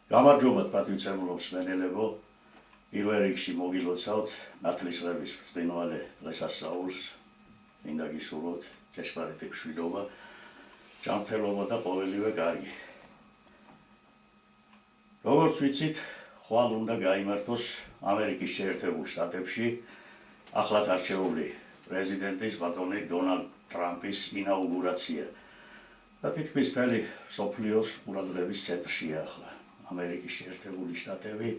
გამარჯობათ პატრიცემულო მსმენელებო, პირველ რიგში მოგილოცავთ ნათლისღების ბრწყინვალე დღესასწაულს, მინდა გისურვოთ ჭეშმარიტი მშვიდობა, ჯანმრთელობა და ყოველივე კარგი. როგორც ვიცით, ხვალ უნდა გაიმართოს ამერიკის შეერთებულ შტატებში ახლად არჩეული პრეზიდენტის ბატონი დონალდ ტრამპის ინაუგურაცია. და თითქმის მთელი მსოფლიოს ყურადღების ცენტრშია ახლა ამერიკის შეერთებული შტატები,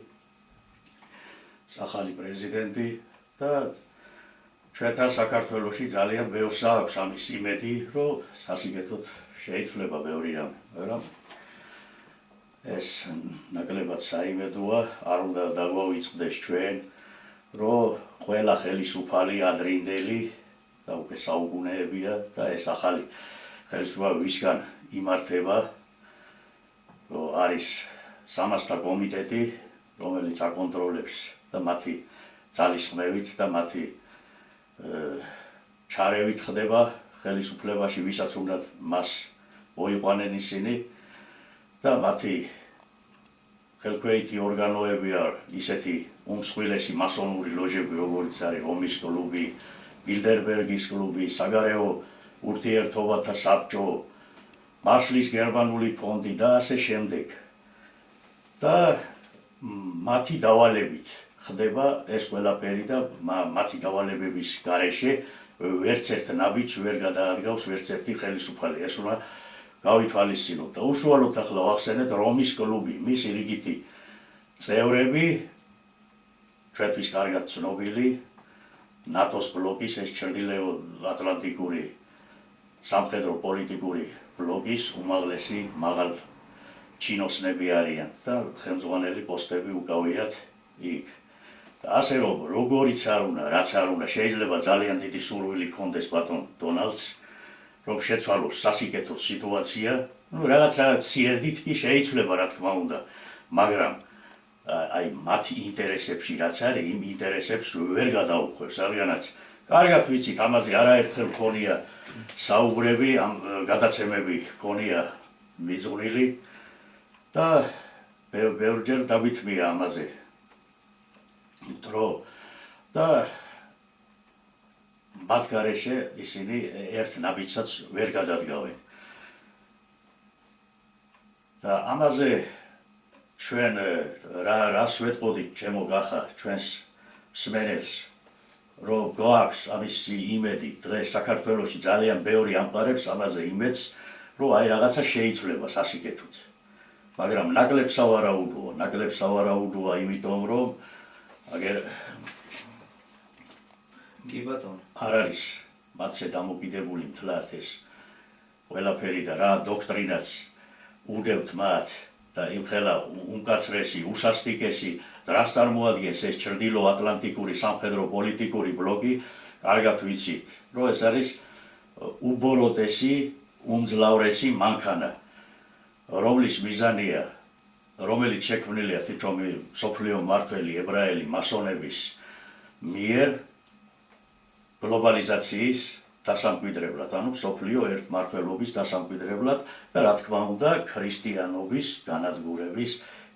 ახალი პრეზიდენტი და ჩვენთან საქართველოში ძალიან ბევრს აქვს ამის იმედი, რომ სასიკეთოდ შეიცვლება ბევრი რამე, მაგრამ ეს ნაკლებად საიმედოა, არ უნდა დაგვავიწყდეს ჩვენ, რომ ყველა ხელისუფალი ადრინდელი და უკვე საუკუნეებია და ეს ახალი ხელისუფლება ვისგან იმართება, რომ არის სამასთა კომიტეტი, რომელიც აკონტროლებს და მათი ძალისხმევით და მათი ჩარევით ხდება ხელისუფლებაში, ვისაც უნდათ მას მოიყვანენ ისინი და მათი ხელქვეითი ორგანოები არ ისეთი უმსხვილესი მასონური ლოჟები, როგორც არის რომის კლუბი, ბილდერბერგის კლუბი, საგარეო ურთიერთობათა საბჭო, მარშლის გერმანული ფონდი და ასე შემდეგ. და მათი დავალებით ხდება ეს ყველაფერი და მათი დავალებების გარეშე ვერც ერთ ნაბიჯს ვერ გადაადგავს ვერც ერთი ხელისუფალი. ეს უნდა გავითვალისწინოთ და უშუალოდ ახლა ვახსენეთ რომის კლუბი, მისი რიგითი წევრები, ჩვენთვის კარგად ცნობილი ნატოს ბლოკის, ეს ჩრდილოატლანტიკური სამხედრო პოლიტიკური ბლოკის უმაღლესი მაღალ ჩინოსნები არიან და ხელმძღვანელი პოსტები უკავიათ იქ. და ასე რომ როგორიც არ უნდა, რაც არ უნდა, შეიძლება ძალიან დიდი სურვილი ჰქონდეს ბატონ დონალდს, რომ შეცვალოს სასიკეთო სიტუაცია, რაღაც სიედით კი შეიცვლება, რა თქმა უნდა, მაგრამ აი მათი ინტერესებში რაც არის, იმ ინტერესებს ვერ გადაუხვევს, რადგანაც კარგად ვიცით, ამაზე არაერთხელ მქონია საუბრები, ამ გადაცემები მქონია მიზღვნილი და ბევრჯერ დავითმია ამაზე დრო და მათ გარეშე ისინი ერთ ნაბიჯსაც ვერ გადადგავენ. და ამაზე ჩვენ რას ვეტყოდით ჩემო გახარ ჩვენს მსმენელს, რომ გვაქვს ამისი იმედი, დღეს საქართველოში ძალიან ბევრი ამყარებს ამაზე იმედს, რომ აი რაღაცა შეიცვლება სასიკეთოდ. მაგრამ ნაკლებ სავარაუდოა, იმიტომ რომ აგერ კი ბატონო, არ არის მათზე დამოკიდებული მთლად ეს ყველაფერი და რა დოქტრინაც უდევთ მათ და იმხელა უმკაცრესი, უსასტიკესი დრას წარმოადგენს ეს ჩრდილოატლანტიკური სამხედრო პოლიტიკური ბლოკი, კარგად ვიცი, რომ ეს არის უბოროტესი, უმძლავრესი მანქანა, რომლის მიზანია, რომელიც შექმნილია თვითონ მსოფლიო მმართველი ებრაელი მასონების მიერ გლობალიზაციის დასამკვიდრებლად, ანუ მსოფლიო ერთმმართველობის დასამკვიდრებლად და რა თქმა უნდა ქრისტიანობის განადგურების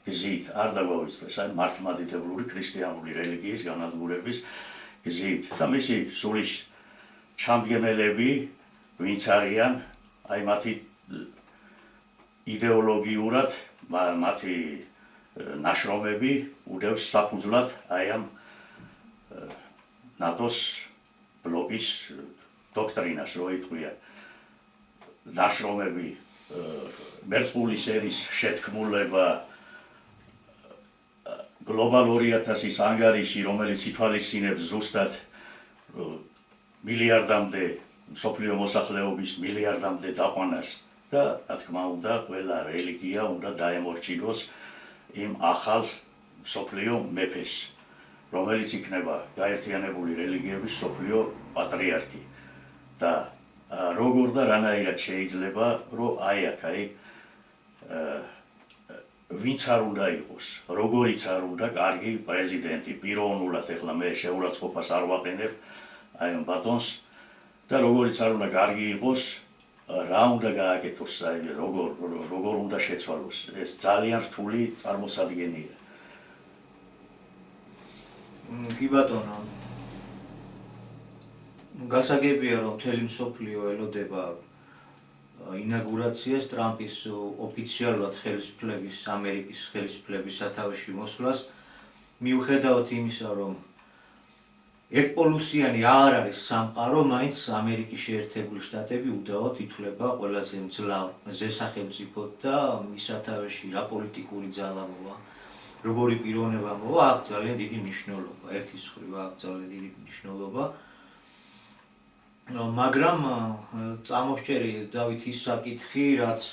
გზით. არ დაგვავიწყდეს, აი მართლმადიდებლური ქრისტიანული რელიგიის განადგურების გზით. და მისი სული ჩამდგემელები, ვინც არიან, აი მათი იდეოლოგიურად, მათი ნაშრომები უდევს საფუძვლად აი ამ ნატოს ბლოკის დოქტრინას, რო იტყვიან ნაშრომები, მერწყულის ერის შეთქმულება, გლობალ 2000-ის ანგარიში, რომელიც ითვალისწინებს ზუსტად მილიარდამდე მსოფლიო მოსახლეობის მილიარდამდე დაყვანას და რა თქმა უნდა ყველა რელიგია უნდა დაემორჩილოს იმ ახალ მსოფლიო მეფეს, რომელიც იქნება გაერთიანებული რელიგიების მსოფლიო პატრიარქი. და როგორ და რანაირად შეიძლება, რომ აი აქ ვინც არ უნდა იყოს, როგორიც არ უნდა კარგი პრეზიდენტი, პიროვნულად ეხლა მე შეურაცხყოფას არ ვაყენებ აი ამ ბატონს და როგორიც არ უნდა კარგი იყოს რა უნდა გააკეთოს საერთოდ როგორ უნდა შეცვალოს ეს ძალიან რთული წარმოსადგენია კი ბატონო გასაგებია რომ მთელი მსოფლიო ელოდება ინაგურაციას ტრამპის ოფიციალურად ხელისუფლების ამერიკის ხელისუფლების სათავეში მოსვლას მიუხედავად იმისა რომ ერთპოლუსიანი არ არის სამყარო, მაინც ამერიკის შეერთებული შტატები უდავოდ ითვლება ყველაზე მძლავრ ზესახელმწიფოდ და მის სათავეში რა პოლიტიკური ძალა მოვა, როგორი პიროვნება მოვა, აქ ძალიან დიდი მნიშვნელობა, ერთის მხრივ აქ ძალიან დიდი მნიშვნელობა. მაგრამ წამოსჭერი დავით ის საკითხი, რაც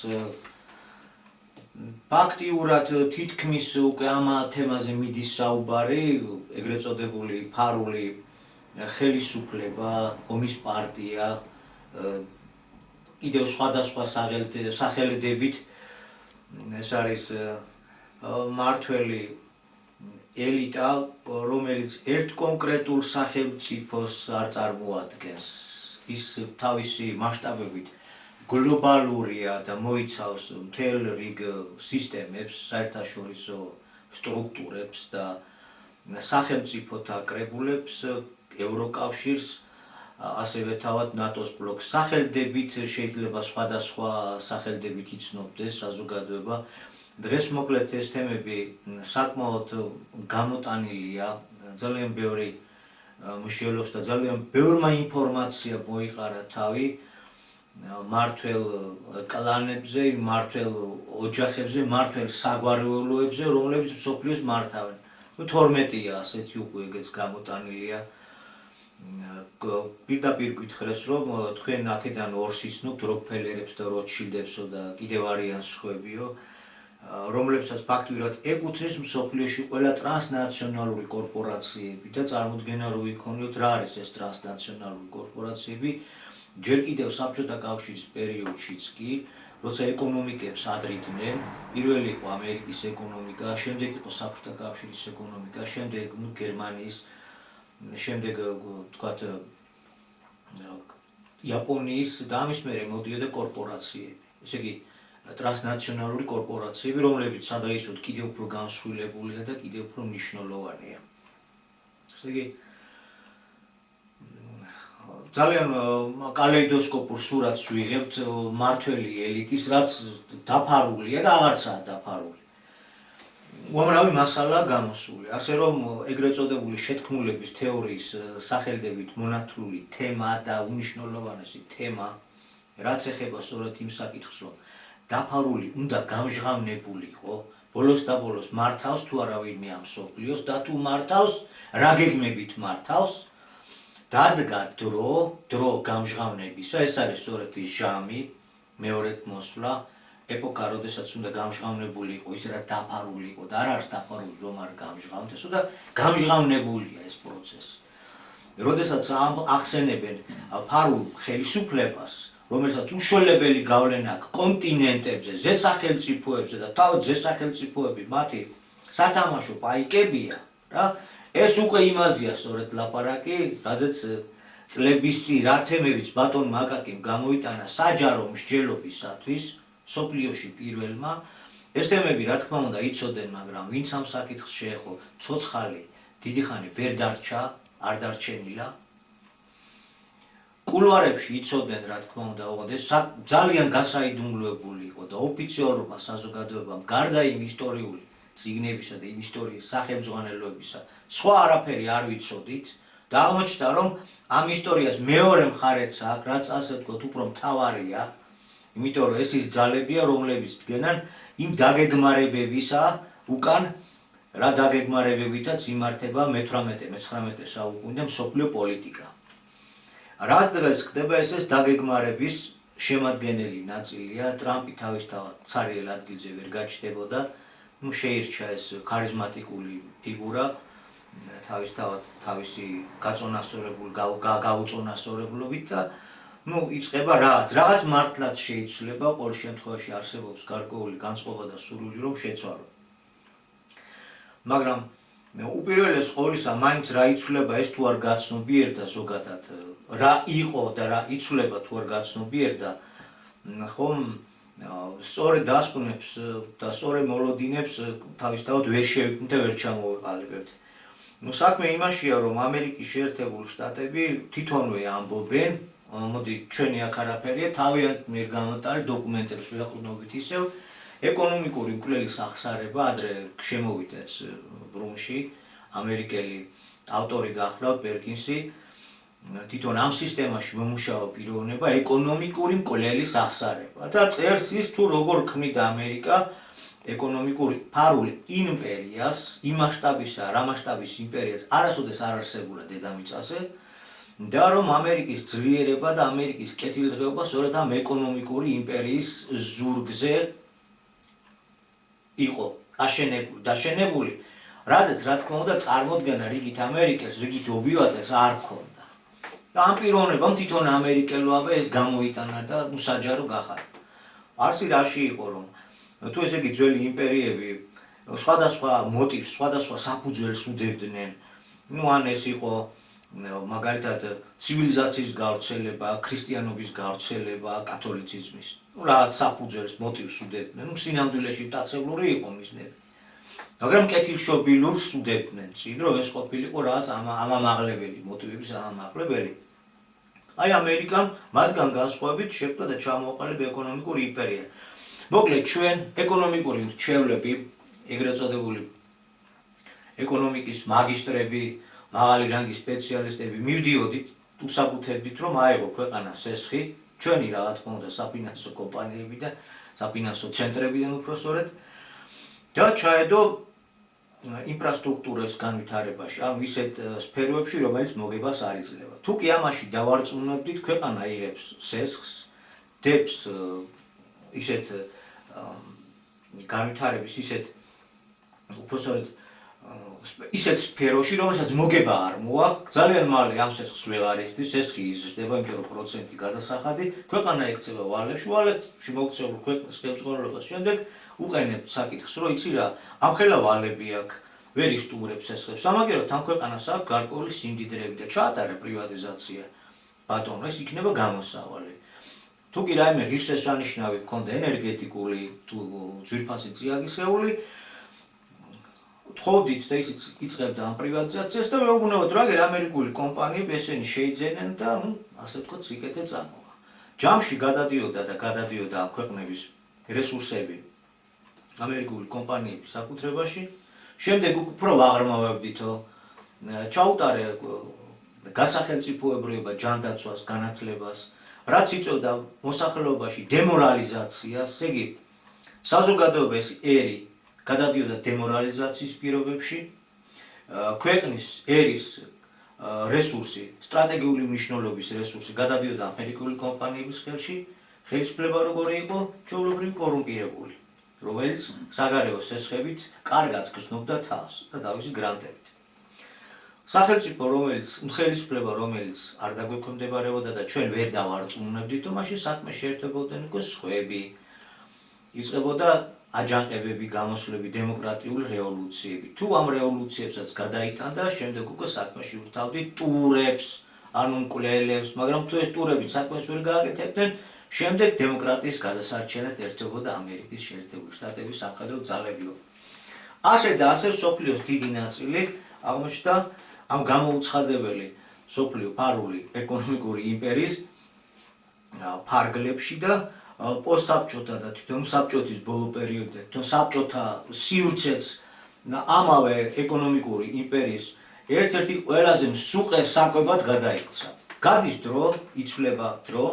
ფაქტიურად თითქმის უკვე ამ თემაზე მიდის საუბარი, ეგრეთ წოდებული ფარული ხელისუფლება, ომის პარტია, კიდევ სხვადასხვა სახელდებით, ეს არის მართველი ელიტა, რომელიც ერთ კონკრეტულ სახელმწიფოს არ წარმოადგენს. ის თავისი მასშტაბებით გლობალურია და მოიცავს მთელ რიგ სისტემებს, საერთაშორისო სტრუქტურებს და სახელმწიფოთა კრებულებს, ევროკავშირს, ასევე თავად ნატოს ბლოკს. სახელდებით შეიძლება სხვადასხვა სახელდებით იცნობდეს საზოგადოება. დღეს მოკლედ ეს თემები საკმაოდ გამოტანილია, ძალიან ბევრი მსჯელობს და ძალიან ბევრმა ინფორმაცია მოიყარა თავი მართველ კლანებზე, მართველ ოჯახებზე, მართველ საგვარეულოებზე, რომლებიც მსოფლიოს მართავენ. 12-ია ასეთი უკვე ეგეც გამოტანილია. პირდაპირ გითხრეს რომ თქვენ აქედან ორს იცნობთ როკფელერებს და როტშილდებსო და კიდევ არიან სხვებიო, რომლებსაც ფაქტურად ეკუთვნის მსოფლიოში ყველა ტრანსნაციონალური კორპორაციები და წარმოდგენა რო იქონიოთ რა არის ეს ტრანსნაციონალური კორპორაციები, ჯერ კიდევ საბჭოთა კავშირის პერიოდშიც კი, როცა ეკონომიკებს ადრიდნენ, პირველი იყო ამერიკის ეკონომიკა, შემდეგ იყო საბჭოთა კავშირის ეკონომიკა, შემდეგ გერმანიის, შემდეგ თქვათ იაპონიის და ამის მერე მოდიოდა კორპორაციები. ესე იგი ტრანსნაციონალური კორპორაციები, რომლებიც სადღეისოდ კიდევ უფრო განსხვავებულია და კიდევ უფრო მნიშვნელოვანია. ესე იგი ძალიან კალეიდოსკოპურ სურათს ვიღებთ მართველი ელიტის, რაც დაფარულია და აღარცაა დაფარული. უამრავი მასალა გამოსული, ასე რომ ეგრეთ წოდებული შეთქმულების თეორიის სახელდებით მონათლული თემა და უნიშნულოვანესი თემა, რაც ეხება სწორედ იმ საკითხს, რომ დაფარული უნდა გამჟღავნებულიყო, ბოლოს და ბოლოს მართავს თუ არა ვინმე ამ მსოფლიოს და თუ მართავს, რა გეგმებით მართავს, დადგა დრო გამჟღავნებისა, ეს არის სწორედ ის ჟამი, მეორედ მოსვლა, ეპოქა, როდესაც უნდა გამჟღავნებული იყო ის, რაც დაფარული იყო და არ არის დაფარული, რომ არ გამჟღავნდეს, და გამჟღავნებულია ეს პროცესი. როდესაც ახსენებენ ფარულ ხელისუფლებას, რომელსაც უშველებელი გავლენა აქვს კონტინენტებზე, ზესახელმწიფოებზე და თავად ზესახელმწიფოები მათი სათამაშო პაიკებია, რა, ეს უკვე იმაზეა სწორედ ლაპარაკი, რაზეც წლების წინ რა თემებიც ბატონ მაკაკიმ გამოიტანა საჯარო მსჯელობისათვის, სოფლიოში პირველმა, ეს თემები რა თქმა უნდა იცოდნენ, მაგრამ ვინც ამ საკითხს შეეხო, ცოცხალი დიდი ხანი ვერ დარჩა, არ დარჩენილა. კულუარებში იცოდნენ, რა თქმა უნდა, ოღონდ ეს ძალიან გასაიდუმლოებული იყო და ოფიციალურმა საზოგადოებამ გარდა იმ ისტორიული წიგნებისა და იმ ისტორიის სახელმძღვანელოებისა, სხვა არაფერი არ ვიცოდით და აღმოჩნდა, რომ ამ ისტორიას მეორე მხარეც აქვს, რაც ასე ვთქვათ, უფრო მთავარია, იმიტომ რომ ეს ის ძალებია, რომლებიც დგენან იმ დაგეგმარებებისა უკან, რა დაგეგმარებებითაც იმართება მე-18-მე-19 საუკუნიდან მსოფლიო პოლიტიკა. რაც დღეს ხდება, ეს დაგეგმარების შემადგენელი ნაწილია, ტრამპი თავისთავად ცარიელ ადგილზე ვერ გაჩნდებოდა, შეირჩა ეს ქარიზმატიკული ფიგურა, თავისთავად თავისი გაუწონასწორებლობით და იწყება რაღაც მართლაც შეიცვლება, ყოველ შემთხვევაში არსებობს გარკვეული განწყობა და სურვილი რომ შეცვალო. მაგრამ უპირველეს ყოვლისა, მაინც რა იცვლება, ეს თუ არ გაცნობიერდა ზოგადად, რა იყო და რა იცვლება თუ არ გაცნობიერდა, ხომ სწორედ დასკვნებს და სწორედ მოლოდინებს თავისთავად ვერ შევიქმნით და ვერ ჩამოვეყალიბებთ. საქმე იმაშია, რომ ამერიკის შეერთებული შტატები თვითონვე ამბობენ, მოდი ჩვენი აქ არაფერია, თავიანთ მიერ გამოტანილ დოკუმენტებს ვეყრდნობით ისევ, ეკონომიკური მკვლელის აღსარება ადრე შემოვიდა ეს ბრუნში, ამერიკელი ავტორი გახლავთ პერკინსი, თვითონ ამ სისტემაში მომუშავე პიროვნება ეკონომიკური მკვლელის აღსარება და წერს ის თუ როგორ ქმნიდა ამერიკა ეკონომიკური ფარული იმპერიას, იმ მასშტაბისა, რა მასშტაბის იმპერიას არასოდეს არ არსებულა დედამიწაზე და რომ ამერიკის ძლიერება და ამერიკის კეთილდღეობა სწორედ ამ ეკონომიკური იმპერიის ზურგზე იყო დაშენებული, რაზეც რა თქმა უნდა წარმოდგენა რიგით ამერიკელს, რიგით ობივატეს არ ჰქონდა. და ამ პიროვნებამ თვითონ ამერიკელობა ეს გამოიტანა და საჯარო გახადა. არსი რაში იყო რომ თუ ესე იგი ძველი იმპერიები სხვადასხვა მოტივს, სხვადასხვა საფუძველს უდევდნენ, ან ეს იყო მაგალითად ცივილიზაციის გავრცელება, ქრისტიანობის გავრცელება, კათოლიციზმის, რაღაც საფუძველს მოტივს უდევდნენ, სინამდვილეში მტაცებლური იყო მიზნები. მაგრამ კეთილშობილურს უდევდნენ წინ, რომ ეს ყოფილიყო რაღაც ამამაღლებელი მოტივების ამამაღლებელი. აი ამერიკამ მათგან განსხვავებით შექმნა და ჩამოაყალიბა ეკონომიკური იმპერია. მოკლედ ჩვენ ეკონომიკური მრჩევლები, ეგრეთ წოდებული ეკონომიკის მაგისტრები, მაღალი რანგის სპეციალისტები მივდიოდით უსაბუთებით, რომ აიღო ქვეყანას სესხი, ჩვენი რა თქმა უნდა საფინანსო კომპანიები და საფინანსო ცენტრებიდან უფრო სწორედ და ჩაედო ინფრასტრუქტურის განვითარებაში, ანუ ისეთ სფეროებში, რომელიც მოგებას არ იძლევა. თუ კი ამაში დავარწმუნებდით, ქვეყანა იღებს სესხს, დებს ისეთ განვითარების, უფრო სწორედ ისეთ სფეროში, რომელსაც მოგება არ მოაქვს, ძალიან მალე ამ სესხს ვეღარ იხდის, სესხი იზრდება, იმიტომ რომ პროცენტი გადასახადი, ქვეყანა ექცევა ვალებში, ვალებში მოქცეულ ქვეყნის ხელმძღვანელობას შემდეგ უყენებთ საკითხს, რომ იცი რა, ამხელა ვალები აქვს, ვერ ისტუმრებს სესხებს, სამაგეროდ ამ ქვეყანას აქვს გარკვეული სიმდიდრეები და ჩაატარა პრივატიზაცია. ბატონო, ეს იქნება გამოსავალი. თუ კი რაიმე ღირსშესანიშნავი გქონდა ენერგეტიკული თუ ძვირფასი წიაღისეული, თხოვდით და ის იწყებდა ამ პრივატიზაციას და მეუბნებოდ რა ამერიკული კომპანიები ესენი შეიძენენ და ასე ვთქვათ სიკეთე წამოვა. ჯამში გადადიოდა ამ ქვეყნების რესურსები ამერიკული კომპანიების საკუთრებაში, შემდეგ უფრო ვაღრმავებდითო, ჩაუტარე გასახელმწიფოებრიობა, ჯანდაცვას, განათლებას, რაც იწვევდა მოსახლეობაში დემორალიზაციას, ესე იგი საზოგადოების ერი გადადიოდა დემორალიზაციის პირობებში, ქვეყნის ერის რესურსი, სტრატეგიული მნიშვნელობის რესურსი გადადიოდა ამერიკული კომპანიების ხელში, ხელისუფლება როგორი იყო, ჩვეულებრივ კორუმპირებული, რომელიც საგარეო სესხებით კარგად გრძნობდა თავს და თავისი გრანტებით. სახელმწიფო, ხელისუფლება, რომელიც არ დაგვექვემდებარებოდა და ჩვენ ვერ დავარწმუნებდით, მაშინ საქმე შეერთებოდნენ უკვე სხვები. იწყებოდა აჯანყებები, გამოსვლები, დემოკრატიული რევოლუციები. თუ ამ რევოლუციებსაც გადაიტანდა, შემდეგ უკვე საქმეში ვრთავდით ტურებს, ანუ მკვლელებს, მაგრამ თუ ეს ტურები საქმეს ვერ გააკეთებდნენ, შემდეგ დემოკრატიის გადასარჩენად ერთვებოდა ამერიკის შეერთებული შტატების სამხედრო ძალებიო. ასე და ასე მსოფლიოს დიდი ნაწილი აღმოჩნდა ამ გამოუცხადებელი მსოფლიო ფარული ეკონომიკური იმპერიის ფარგლებში და პოსტსაბჭოთა და თვითონ საბჭოთის ბოლო პერიოდში, თვითონ საბჭოთა სივრცეც ამავე ეკონომიკური იმპერიის ერთ-ერთი ყველაზე მსუყე საკვებად გადაიქცა. გადის დრო, იცვლება დრო,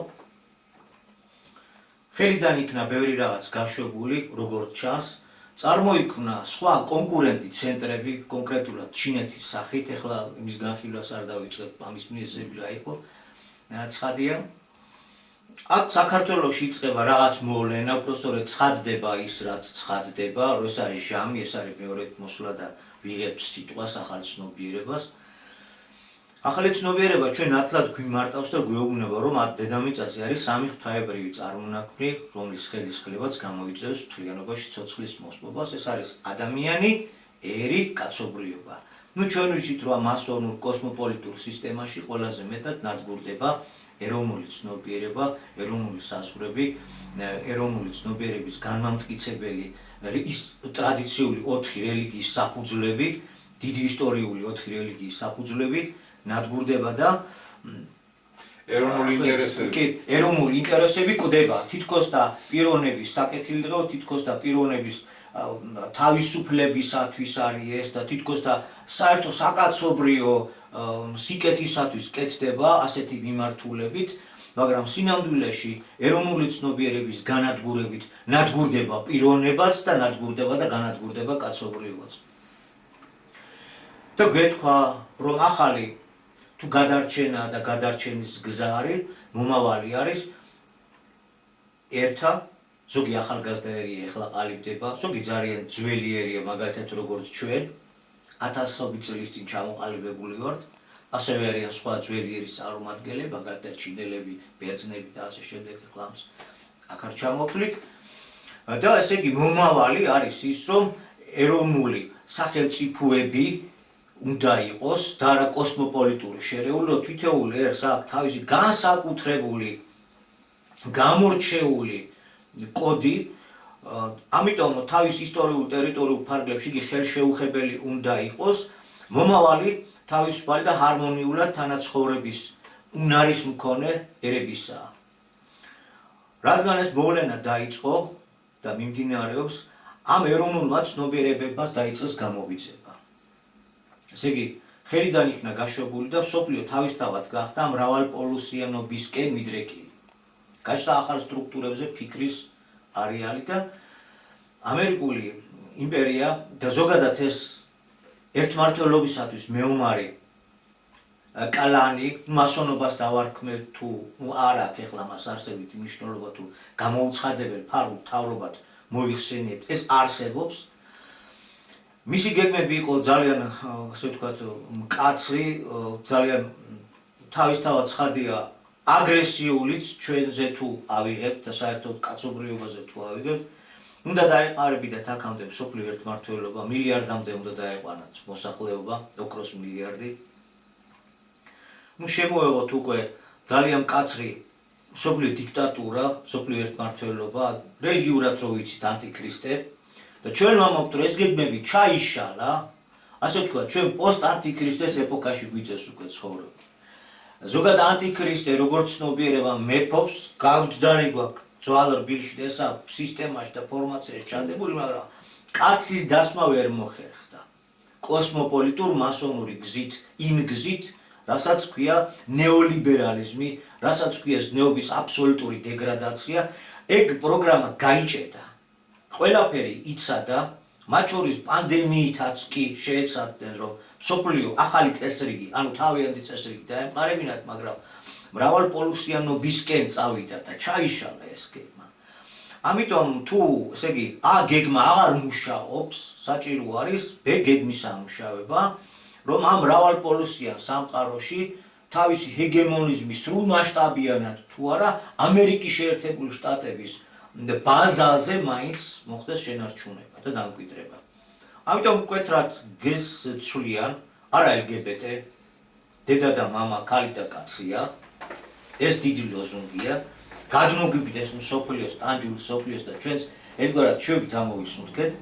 ხელიდან იქნა ბევრი რაღაც გაშვებული, როგორც ჩანს, წარმოიქმნა სხვა კონკურენტი ცენტრები, კონკრეტულად ჩინეთის სახით, ეხლა იმის განხილვას არ დავიწყებ, ამის მიზეზები რა იყო, ცხადია. აქ საქართველოში იწყება რაღაც მოვლენა, უფრო სწორედ ცხადდება ის, რაც ცხადდება, რომ ეს არის ჟამი, ეს არის მეორედ მოსვლა და ვიღებთ სიტყვას, ახალ ცნობიერებას. ახალი ცნობიერება ჩვენ ნათლად გვიმარტავს და გვეუბნება, რომ ამ დედამიწაზე არის სამი ღვთაებრივი წარმონაქმნი, რომლის ხელისხლებაც გამოიწვევს მთლიანობაში ცოცხლის მოსპობას, ეს არის ადამიანი, ერი, კაცობრიობა. ჩვენ ვიცით, რომ მასოვნურ კოსმოპოლიტურ სისტემაში ყველაზე მეტად ნადგურდება ეროვნული ცნობიერება, ეროვნული საზღვრები, ეროვნული ცნობიერების განმამტკიცებელი ის ტრადიციული 4 რელიგიის საფუძვლები, დიდი ისტორიული 4 რელიგიის საფუძვლები ნადგურდება და ეროვნული ინტერესები კვდება თითქოს და პიროვნების საკეთილდღეო, თითქოს და პიროვნების თავისუფლებისათვის არის ეს და თითქოს და საერთო საკაცობრიო სიკეთისათვის კეთდება ასეთი მიმართულებით, მაგრამ სინამდვილეში ეროვნული ცნობიერების განადგურებით ნადგურდება პიროვნებაც და ნადგურდება და განადგურდება კაცობრიობაც. და გეთქვა, რომ ახალი თუ გადარჩენა და გადარჩენის გზა არის, მომავალი არის ერთა, ზოგი ახალგაზრდაერია ეხლა ყალიბდება, ზოგი ძალიან ძველიერია, მაგალითად როგორც ჩვენ 1000 წლის წინ ჩამოყალიბებული ვართ, ასევე არიან სხვა ძველიერის წარმომადგენლები, მაგალითად ჩინელები, ბერძნები და ასე შემდეგ, ეხლა აქ არ ჩამოვთვლით. და ესე იგი მომავალი არის ის, რომ ეროვნული სახელმწიფოები უნდა იყოს და არა კოსმოპოლიტური შერეული, რომ თითოეული ერს აქვს თავისი განსაკუთრებული გამორჩეული კოდი, ამიტომ თავის ისტორიულ ტერიტორიულ ფარგლებში იგი ხელშეუხებელი უნდა იყოს, მომავალი თავისუფალი და ჰარმონიულად თანაცხოვრების უნარის მქონე ერებისაა. რადგან ეს მოვლენა დაიწყო და მიმდინარეობს, ამ ეროვნულმა ცნობიერებებას დაიწყეს გამოვიძება. ესე იგი, ხელიდან იქნა გაშვებული და მსოფლიო თავისთავად გახდა მრავალპოლუსიანობისკენ მიდრეკილი. გაჩნდა ახალ სტრუქტურებზე ფიქრის არეალი და ამერიკული იმპერია და ზოგადად ეს ერთმართველობისათვის მეომარი კალანი, მასონობას დავარქმევ თუ არ აქვს ეხლა მას არსებითი მნიშვნელობა თუ გამოუცხადებელ ფარულ მთავრობად მოიხსენიებთ, ეს არსებობს. მისი გეგმები იყო ძალიან, ასე ვთქვათ, მკაცრი, ძალიან თავისთავად ცხადია აგრესიულიც ჩვენზე თუ ავიღებთ და საერთოდ კაცობრიობაზე თუ ავიღებთ, უნდა დაეყარებინათ აქამდე მსოფლიო ერთმართველობა, მილიარდამდე უნდა დაეყვანათ მოსახლეობა, ოქროს მილიარდი. შემოეღოთ უკვე ძალიან მკაცრი მსოფლიო დიქტატურა, მსოფლიო ერთმართველობა, რელიგიურად რო ვიცით ანტიქრისტე და ჩვენ ვამბობთ, რომ ეს გეგმები ჩაიშალა, ასე ვთქვათ, ჩვენ პოსტ-ანტიქრისტეს ეპოქაში გვიწევს უკვე ცხოვრება. ზოგადად ანტიქრისტე როგორც ცნობიერება მეფობს, გამჯდარი გვაქვს ძვალ რბილში ესა სისტემაში და ფორმაციაში ჩადებული, მაგრამ კაცის დასმა ვერ მოხერხდა. კოსმოპოლიტურ მასონური გზით, იმ გზით, რასაც ქვია ნეოლიბერალიზმი, რასაც ქვია ზნეობის აბსოლუტური დეგრადაცია, ეგ პროგრამა გაიჭედა. ყველაფერი იცადა, მათ შორის პანდემიითაც კი შეეცადნენ, რომ მსოფლიო ახალი წესრიგი, ანუ თავიანთი წესრიგი დაემყარებინათ, მაგრამ მრავალპოლუსიანობისკენ წავიდა და ჩაიშალა ეს გეგმა. ამიტომ თუ, ესე იგი, გეგმა აღარ მუშაობს, საჭირო არის ბ გეგმის ამუშავება, რომ ამ მრავალპოლუსიან სამყაროში თავისი ჰეგემონიზმის სრულმასშტაბიანად თუ არა ამერიკის შეერთებული შტატების ბაზაზე მაინც მოხდეს შენარჩუნება და დამკვიდრება. ამიტომ მკვეთრად გეზს ცვლიან, არა LGBT, დედა და მამა, ქალი და კაცია, ეს დიდი ლოზუნგია, გადმოგვიგდეს მსოფლიოს, ტანჯულ მსოფლიოს და ჩვენს ერთგვარად ჩვევით ამოვისუნთქეთ.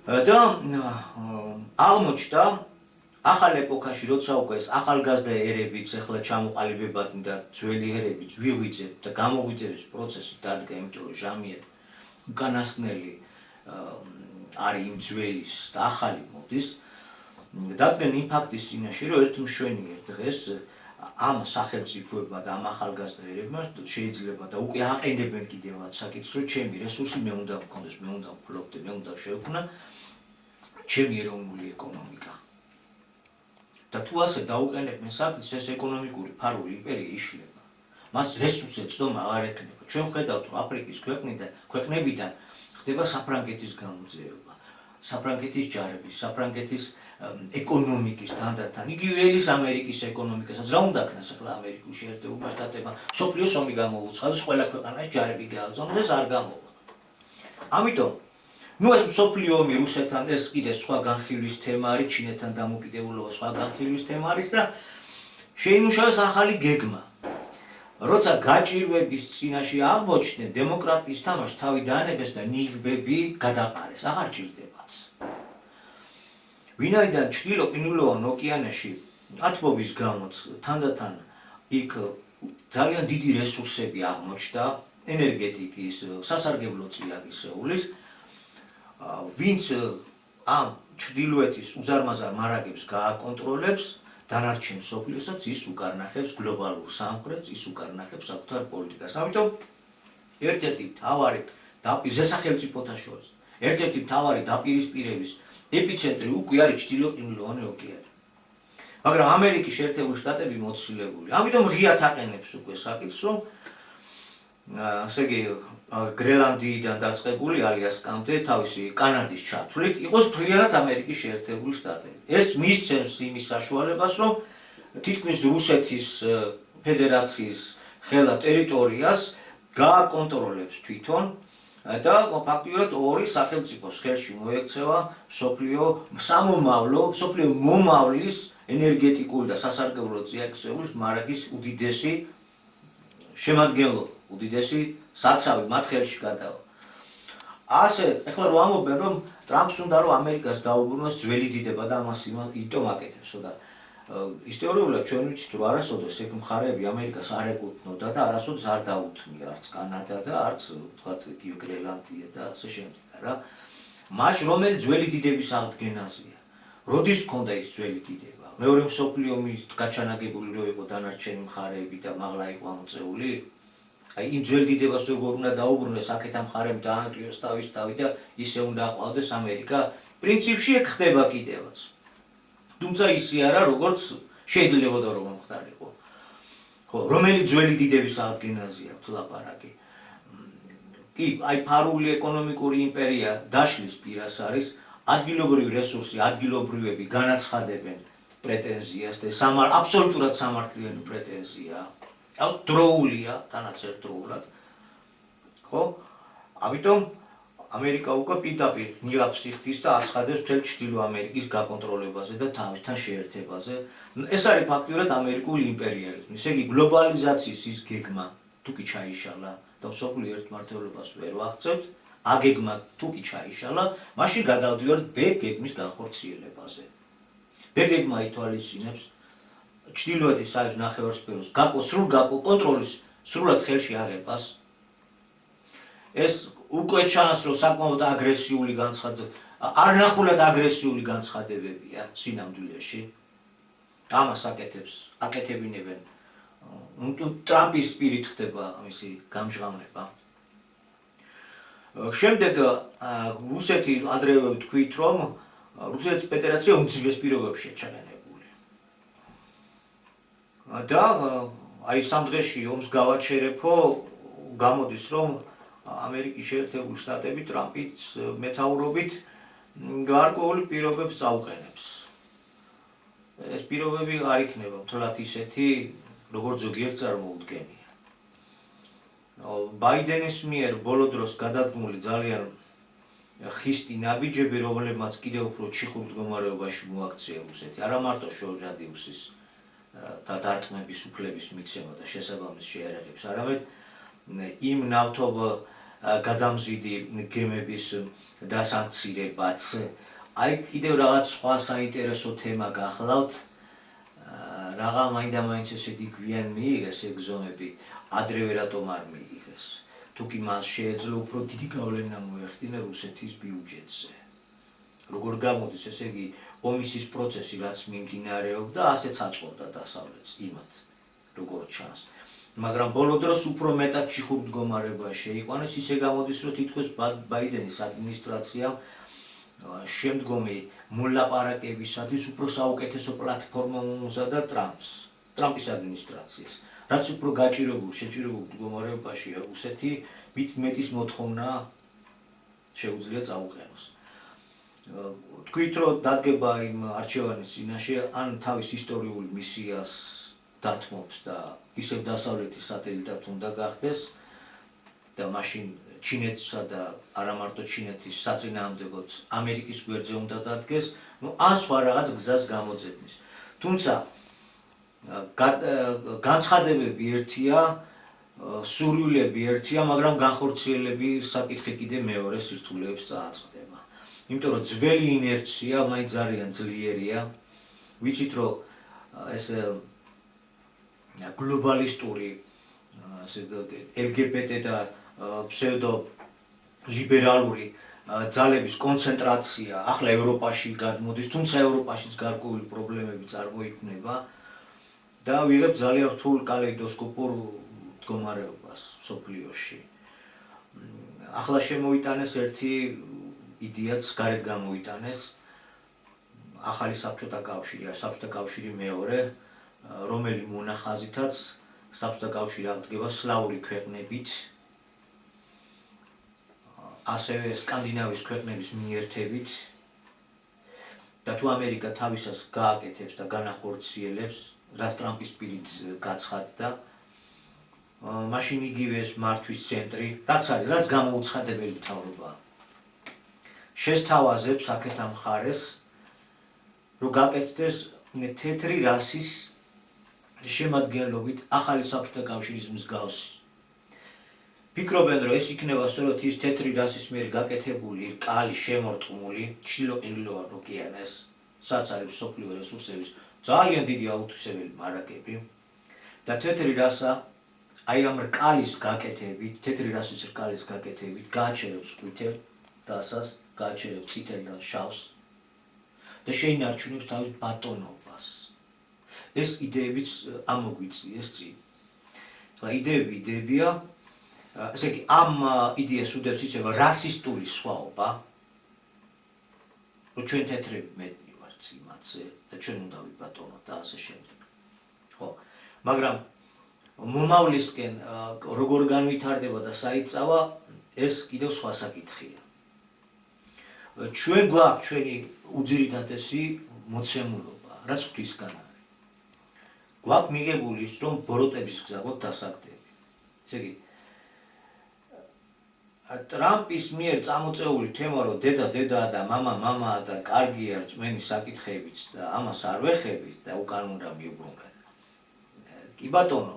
და აღმოჩნდა ახალ ეპოქაში, როცა უკვე ეს ახალგაზრდა ერებიც ეხლა ჩამოყალიბებადნენ და ძველი ერებიც ვიღვიძებთ და გამოგვიძების პროცესი დადგა, იმიტომ რომ ჟამიერ უკანასკნელი არის იმ ძველის და ახალი მოდის. დადგენ იმ ფაქტის წინაშე, რომ ერთ მშვენიერ დღეს ამ სახელმწიფოებმა და ამ ახალგაზრდა ერებმა შეიძლება და უკვე აყენებენ კიდევაც საკითხს, რომ ჩემი რესურსი მე უნდა მქონდეს, მე უნდა ვფლობდე, მე უნდა შევქმნა ჩემი ეროვნული ეკონომიკა. და თუ ასე დაუყენებენ საკითხს, ეს ეკონომიკური ფარული იმპერია იშლება. მას რესურსზე წდომა არ ექნება. ჩვენ ვხედავთ, რომ აფრიკის ქვეყნებიდან ხდება საფრანგეთის გამოძიება, საფრანგეთის ჯარების, საფრანგეთის ეკონომიკის თანდათან, იგივე ელის ამერიკის ეკონომიკასაც რა უნდა ქნას ახლა ამერიკულ შეერთებულ შტატებმა, მსოფლიოს ომი გამოუცხადეს, ყველა ქვეყანაში ჯარები გააგზავნეს, არ გამოვა. ამიტომ ეს მსოფლიო ომი რუსეთთან, ეს კიდე სხვა განხილვის თემა არის, ჩინეთთან დამოკიდებულობა სხვა განხილვის თემა არის და შეიმუშავეს ახალი გეგმა. როცა გაჭირვების წინაშე აღმოჩნდნენ, დემოკრატიის თამაშს თავი დაანებეს და ნიღბები გადაყარეს, აღარ ჭირდებათ. ვინაიდან ჩრდილო-ყინულოვან ოკეანეში ათბობის გამოც თანდათან იქ ძალიან დიდი რესურსები აღმოჩნდა, ენერგეტიკის, სასარგებლო წიაღისეულის, ვინც ამ ჩრდილოეთის უზარმაზარ მარაგებს გააკონტროლებს, დანარჩენ მსოფლიოსაც ის უკარნახებს გლობალურ სამხრეთს, ის უკარნახებს საკუთარ პოლიტიკას. ამიტომ ერთ-ერთი მთავარი სახელმწიფოთა შორის, ერთ-ერთი მთავარი დაპირისპირების ეპიცენტრი უკვე არის ჩრდილო-ყინულოვანი ოკეანე. მაგრამ ამერიკის შეერთებული შტატები მოცილებული. ამიტომ ღიად აყენებს უკვე საკითხს, რომ ასე იგი გრენლანდიიდან დაწყებული ალიასკამდე თავისი კანადის ჩათვლით იყოს მთლიანად ამერიკის შეერთებული შტატები. ეს მისცემს იმის საშუალებას, რომ თითქმის რუსეთის ფედერაციის ხელა ტერიტორიას გააკონტროლებს თვითონ და ფაქტიურად ორი სახელმწიფოს ხელში მოექცევა მსოფლიო მომავლის ენერგეტიკული და სასარგებლო წიაღისეულის მარაგის უდიდესი შემადგენლობა, უდიდესი საცავი მათ ხელში გადავა. ასე, ეხლა რომ ამობენ, რომ ტრამპს უნდა რომ ამერიკას დაუბრუნოს ძველი დიდება და ამას იმიტომ აკეთებს, და ისტორიულად ჩვენ ვიცით, რომ არასოდეს ეგ მხარეები ამერიკას არ ეკუთვნოდა და არასოდეს არ დაუთმია არც კანადა და არც თქვათ გრენლანდია და ასე შემდეგ, რა. მაშ რომელი ძველი დიდების აღდგენაზეა. როდის ჰქონდა ის ძველი დიდება? მეორე მსოფლიო ომის გაჩანაგებული რო იყო დანარჩენი მხარეები და მაღლა იყო ამოწეული? აი იმ ძველ დიდებას როგორ უნდა დაუბრუნდეს აქეთ ამ მხარემ დაანგრიოს თავის თავი და ისე უნდა აყვავდეს ამერიკა? პრინციპში ეგ ხდება კიდევაც. თუმცა ისე არა, როგორც შეიძლებოდა რომ მომხდარიყო. ხო, რომელი ძველი დიდების აღდგენაზეა ლაპარაკი? კი, აი ფარული ეკონომიკური იმპერია დაშლის პირას არის, ადგილობრივი რესურსი, ადგილობრივები განაცხადებენ პრეტენზიას და აბსოლუტურად სამართლიანი პრეტენზია. დროულია, თანაც ერთდროულად. ხო? ამიტომ ამერიკა უკვე პირდაპირ ნიღაბს იხდის და აცხადებს მთელ ჩრდილო ამერიკის გაკონტროლებაზე და თავისთან შეერთებაზე. ეს არის ფაქტიურად ამერიკული იმპერიალიზმი. ესე იგი, გლობალიზაციის ის გეგმა თუ კი ჩაიშალა და მსოფლიო ერთმართველობას ვერ ვაღწევთ, აგეგმა თუ კი ჩაიშალა, მაშინ გადავდივართ ბ გეგმის განხორციელებაზე. ბ გეგმა ითვალისწინებს ჩრდილოეთის საერთო ნახევარსფეროს სრულ კონტროლის სრულად ხელში აღებას. ეს უკვე ჩანს, რომ საკმაოდ აგრესიული არნახულად აგრესიული განცხადებებია სინამდვილეში. ამას აკეთებინებენ. ტრამპის პირით ხდება მისი გამჟღავნება. შემდეგ რუსეთი ადრევე ვთქვით, რომ რუსეთის ფედერაცია უმძიმეს პირობებშია ჩაყენებული. და აი სამ დღეში ომს გავაჩერებო, გამოდის, რომ ამერიკის შეერთებული შტატები ტრამპის მეთაურობით გარკვეული პირობებს წაუყენებს. ეს პირობები არ იქნება მთლად ისეთი, როგორც ზოგიერთ წარმოუდგენია. ბაიდენის მიერ ბოლო დროს გადადგმული ძალიან ხისტი ნაბიჯები, რომლებმაც კიდევ უფრო ჩიხურ მდგომარეობაში მოაქცია რუსეთი, არა მარტო შორ რადიუსის და დარტყმების უფლების მიცემა და შესაბამის შეერაღებს, არამედ იმ ნავთობ გადამზიდი გემების დასანქცირებაც. აი კიდევ რაღაც სხვა საინტერესო თემა გახლავთ, რაღა მაინდა-მაინც ესეთი გვიან მიიღეს ეგ ზომები, ადრევე რატომ არ მიიღეს? თუკი მას შეეძლო უფრო დიდი გავლენა მოეხდინა რუსეთის ბიუჯეტზე. როგორ გამოდის, ესე იგი, ომის ის პროცესი, რაც მიმდინარეობდა, ასეც აწყვეტდა დასავლეთს იმათ, როგორ ჩანს. მაგრამ ბოლო დროს უფრო მეტად ჩიხურ მდგომარეობაში შეიყვანეს, ისე გამოდის, რომ თითქოს ბაიდენის ადმინისტრაციამ შემდგომი მოლაპარაკებისათვის უფრო საუკეთესო პლატფორმა მომზადა ტრამპის ადმინისტრაციას. რაც უფრო შეჭირებულ მდგომარეობაშია რუსეთი, მით მეტის მოთხოვნა შეუძლია წაუყენოს. თქვით, რომ დადგება იმ არჩევანის წინაშე, ან თავის ისტორიული მისიას დათმობს და ისევ დასავლეთის სატელიტად უნდა გახდეს და მაშინ ჩინეთსა და არა მარტო ჩინეთის საწინააღმდეგოდ ამერიკის გვერდზე უნდა დადგეს, ან სხვა რაღაც გზას გამოძებნის. თუმცა განცხადებები ერთია, სურვილები ერთია, მაგრამ განხორციელები საკითხი კიდე მეორე სირთულეებს წააწყდება. იმიტომ რომ ძველი ინერცია მაინც ძალიან ძლიერია. ვიცით რომ ეს გლობალისტური LGBT და ფსევდო ლიბერალური ძალების კონცენტრაცია ახლა ევროპაში გადმოდის, თუმცა ევროპაშიც გარკვეული პრობლემები წარმოიქმნება და ვიღებ ძალიან რთულ კალეიდოსკოპურ მდგომარეობას მსოფლიოში. ახლა შემოიტანეს ერთი იდეაც, გარეთ გამოიტანეს ახალი საბჭოთა კავშირი, საბჭოთა კავშირი მეორე, რომელი მონახაზითაც საბჭოთა კავშირი აღდგება სლავური ქვეყნებით, ასევე სკანდინავიის ქვეყნების მიერთებით და თუ ამერიკა თავისას გააკეთებს და განახორციელებს, რაც ტრამპის პირით გაცხადდა, მაშინ იგივე ეს მართვის ცენტრი, რაც არის, რაც გამოუცხადებელი მთავრობაა, შესთავაზებს აქეთ ამ მხარეს, რომ გაკეთდეს თეთრი რასის შემადგენლობით ახალი საბჭოთა კავშირის მსგავსი. ფიქრობენ, რომ ეს იქნება სწორედ ის თეთრი რასის მიერ გაკეთებული რკალი შემორტყმული ჩრდილო-ყინულოვან ოკეანეს, სადაც არის მსოფლიო რესურსების ძალიან დიდი აუთვისებელი მარაგები და თეთრი რასა აი ამ რკალის გაკეთებით, თეთრი რასის რკალის გაკეთებით გააჩერებს ყვითელ რასას, გააჩერებს წითელ და შავს და შეინარჩუნებს თავის ბატონობას. ეს იდეებიც ამოგვიწიეს წინ. იდეები იდეებია, ესე იგი ამ იდეას უდევს იცება რასისტული სხვაობა, რომ ჩვენ თეთრები მეტნი ვართ იმათზე და ჩვენ უნდა ვიბატონოთ და ასე შემდეგ. ხო, მაგრამ მომავლისკენ როგორ განვითარდება და საიტწავა, ეს კიდევ სხვა საკითხია. ჩვენ გვაქვს ჩვენი უძირითადესი მოცემულობა, რაც ღვთისგან არის. გვაქვს მიღებული ის, რომ ბოროტების გზა გვაქვს დასაგდები. ესე იგი, ტრამპის მიერ წამოწეული თემა, რომ დედა და მამა და კარგია რწმენის საკითხებიც და ამას არ ვეხებით და უკან უნდა მიუბრუნდეთ. კი ბატონო,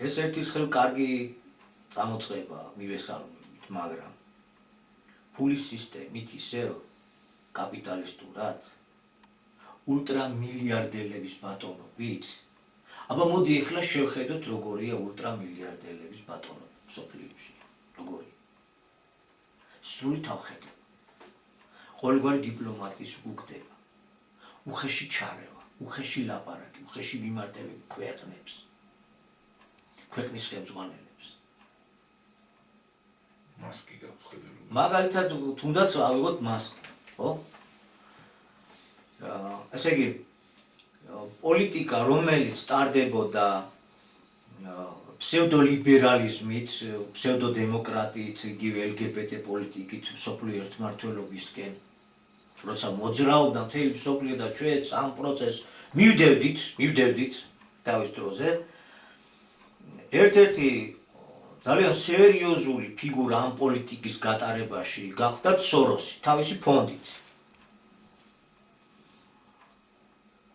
ეს ერთის ხელ კარგი წამოწყება მივესალმებით, მაგრამ ფულის სისტემით ისევ კაპიტალისტურად, ულტრამილიარდელების ბატონობით, აბა მოდი ეხლა შევხედოთ როგორია ულტრამილიარდელების ბატონობა მსოფლიოში, როგორია. სრული თავხედა. ყოველგვარი დიპლომატიის უგდება, უხეში ჩარევა, უხეში ლაპარაკი, უხეში მიმართებები ქვეყნებს, ქვეყნის ხელმძღვანელებს. მასკი გავხედები. მაგალითად, თუნდაც ავიღოთ მასკი, ხო? ესე იგი, პოლიტიკა, რომელიც ტარდებოდა ფსევდოლიბერალიზმით, ფსევდოდემოკრატიით, იგივე LGBT პოლიტიკით, მსოფლიო ერთმართველობისკენ, როცა მოძრაობდა მთელი მსოფლიო და ჩვენც ამ პროცესს მივდევდით თავის დროზე, ერთ-ერთი ძალიან სერიოზული ფიგურა ამ პოლიტიკის გატარებაში გახდა სოროსი, თავისი ფონდით,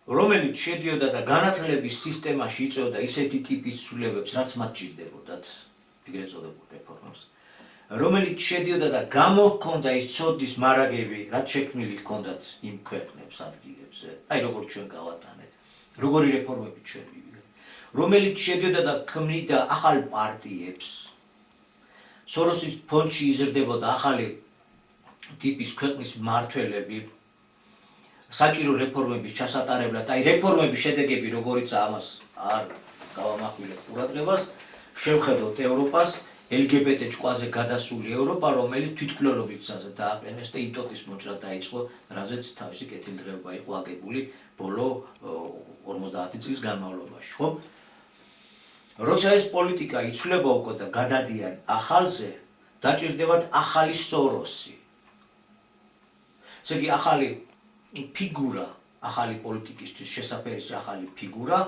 რომელიც შედიოდა და განათლების სისტემაში იწვევდა ისეთი ტიპის ცვლილებებს, რაც მათ ჭირდებოდათ, ეგრეთ წოდებულ რეფორმებს, რომელიც შედიოდა და გამოჰქონდა ის ცოდნის მარაგები, რაც შექმნილი ჰქონდათ იმ ქვეყნებს ადგილებზე, აი როგორც ჩვენ გავატანეთ, როგორი რეფორმები ჩვენ მივიღეთ, რომელიც შედიოდა და ქმნიდა ახალ პარტიებს, სოროსის ფონდში იზრდებოდა ახალი ტიპის ქვეყნის მმართველები, საჭირო რეფორმების ჩასატარებლად, აი რეფორმების შედეგები როგორიც ამას არ გავამახვილებთ ყურადღებას, შევხედოთ ევროპას, LGBT ჭკუაზე გადასული ევროპა, რომელიც თვითმკვლელობის გზაზე დააყენეს და იტოტის მოჭრა დაიწყო, რაზეც თავისი კეთილდღეობა იყო აგებული ბოლო 50 წლის განმავლობაში, ხო? როცა ეს პოლიტიკა იცვლება უკვე და გადადიან ახალზე, დაჭირდებათ ახალი სოროსი. ესე იგი, ახალი ფიგურა, ახალი პოლიტიკისთვის შესაფერისი ახალი ფიგურა,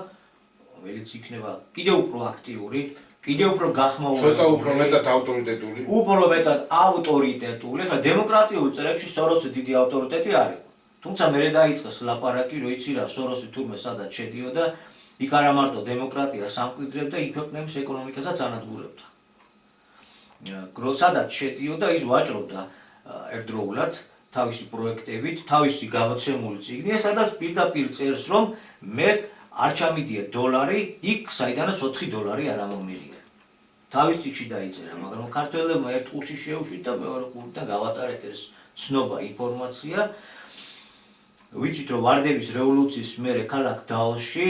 რომელიც იქნება კიდევ უფრო აქტიური, კიდევ უფრო გახმაურებული, ცოტა უფრო მეტად ავტორიტეტული. ახლა დემოკრატიულ წრებში სოროსი დიდი ავტორიტეტი არ იყო. თუმცა მერე დაიწყეს ლაპარაკი, რომ იცი რა, სოროსი თურმე სადაც შედიოდა, იქ არა მარტო დემოკრატიას ამკვიდრებდა, იქ ქვეყნების ეკონომიკასაც ანადგურებდა. სადაც შედიოდა, ის ვაჭრობდა ერთდროულად თავისი პროექტებით, თავისი გამოცემული წიგნია, სადაც პირდაპირ წერს, რომ მე არ ჩამიდია დოლარი იქ, საიდანაც $4 არ მომიღია. თავის წიგნში დაიწერა, მაგრამ ქართველებმა ერთ ყურში შეუშვით და მეორე ყურიდან გავატარეთ ეს ცნობა, ინფორმაცია. ვიცით, რომ ვარდების რევოლუციის მერე ქალაქ დაოსში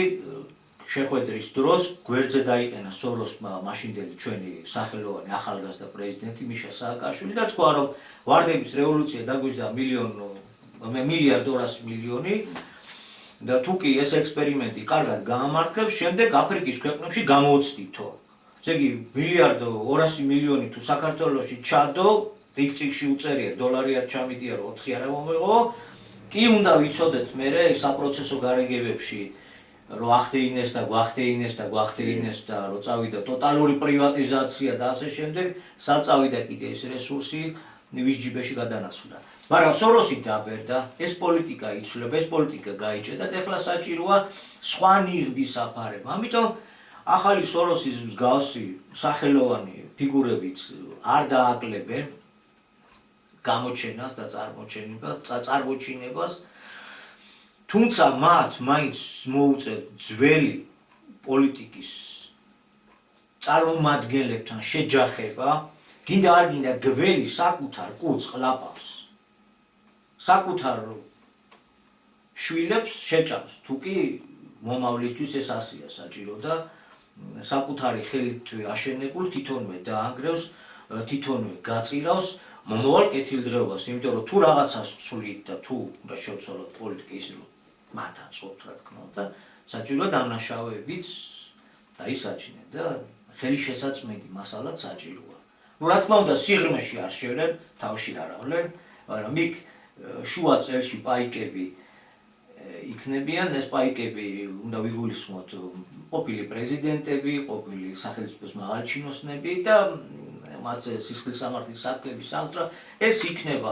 შეხვედრის დროს გვერდზე დაიყენა სოროსმა მაშინდელი ჩვენი სახელოვანი ახალგაზრდა პრეზიდენტი მიშა სააკაშვილი და თქვა, რომ ვარდების რევოლუცია დაგვიждდა $1,200,000,000 და თუ კი ეს ექსპერიმენტი კარგად გაამართლებს, შემდეგ აფრიკის ქვეყნებში გამოვცდითო. ესე იგი $1,200,000,000 თუ საქართველოში ჩადო, იქ წიგნში უწერია დოლარი არ ჩამიდია, რომ 4 არ მომეღო, კი უნდა ვიცოდეთ მერე საპროცესო გარიგებებში რომ ახდეინეს და გვახდეინეს და რომ წავიდა ტოტალური პრივატიზაცია და ასე შემდეგ, საწავიდა კიდე ეს რესურსი ვის ჯიბეში გადანაცვლა. მაგრამ სოროსი დაბერდა, ეს პოლიტიკა იცვლება, ეს პოლიტიკა გაიჭედა და ეხლა საჭიროა სხვა ნიღბის აფარება. ამიტომ ახალი სოროსის მსგავსი სახელოვანი ფიგურებიც არ დააკლებენ გამოჩენას და წარმოჩინებას, თუმცა მათ მაინც მოუწევთ ძველი პოლიტიკის წარმომადგენლებთან შეჯახება, გინდა არ გინდა გველი საკუთარ კუც ყლაპავს, საკუთარ შვილებს შეჭამს, თუ კი მომავლისთვის ეს ასია საჭირო და საკუთარი ხელითვე აშენებულ თვითონვე დაანგრევს, თვითონვე გაწირავს მომავალ კეთილდღეობას, იმიტომ რომ თუ რაღაცას ვცვლით და თუ უნდა შევცვალოთ პოლიტიკა ის რომ მათ აწვევთ რა თქმა უნდა, საჭიროა დამნაშავეებიც დაისაჩინეთ და ხელისშესაწმედი მასალაც საჭიროა. რა თქმა უნდა, სიღრმეში არ შევლენ, თავში არ ავლენ, მაგრამ იქ შუა წელში პაიკები იქნებიან, ეს პაიკები უნდა ვიგულისხმოთ ყოფილი პრეზიდენტები, ყოფილი სახელმწიფოს მაღალჩინოსნები და მათზე სისხლისამართლის საქმეების აღძვრა, ეს იქნება,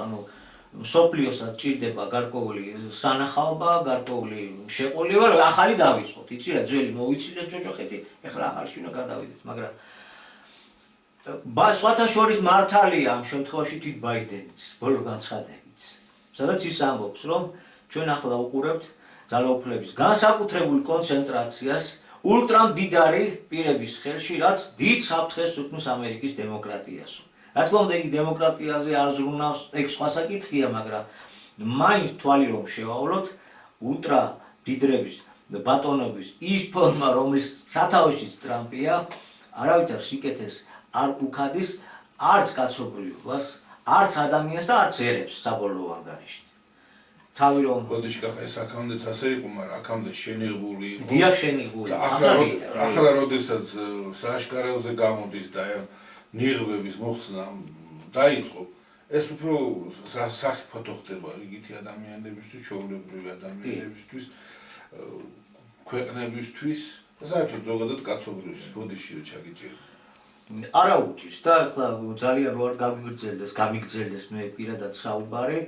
მსოფლიოსაც ჭირდება გარკვეული სანახაობა, გარკვეული შეყოლება, რომ ახალი დავიწყოთ. იცი რა, ძველი მოვიცილეთ ჯოჯოხეთი, ეხლა ახალში უნდა გადავიდეთ, მაგრამ სხვათა შორის მართალია ამ შემთხვევაში თვით ბაიდენიც, ბოლო განცხადებით. სადაც ის ამბობს, რომ ჩვენ ახლა უყურებთ ძალაუფლების განსაკუთრებულ კონცენტრაციას ულტრამდიდარი პირების ხელში, რაც დიდ საფრთხეს უქმნის ამერიკის დემოკრატიასო. რა თქმა უნდა, იგი დემოკრატიაზე არ ზრუნავს, ეგ სხვა საკითხია, მაგრამ მაინც თვალი რომ შევავლოთ, ულტრამდიდრების ბატონობის ის ფორმა, რომლის სათავეშიც ტრამპია, არავითარ სიკეთეს არ უქადის არც კაცობრიობას, არც ადამიანს და არც ერებს საბოლოო ანგარიშით. თავი რომ ბოდიშკა ეს აქამდეც ასე იყო, მაგრამ აქამდე შენიღბული იყო. დიახ, შენიღბული. ახლა როდესაც სააშკაროზე გამოდის და ნიღბების მოხსნა დაიწყო, ეს უფრო საფრთხე ხდება იგითი ადამიანებისთვის, ჩვეულებრივი ადამიანებისთვის, ქვეყნებისთვის და საერთოდ ზოგადად კაცობრიობის ბოდიში ჩაგიჭირდა. არა უჭირს და ახლა ძალიან რო არ გამიგრძელდეს მე პირადად საუბარი,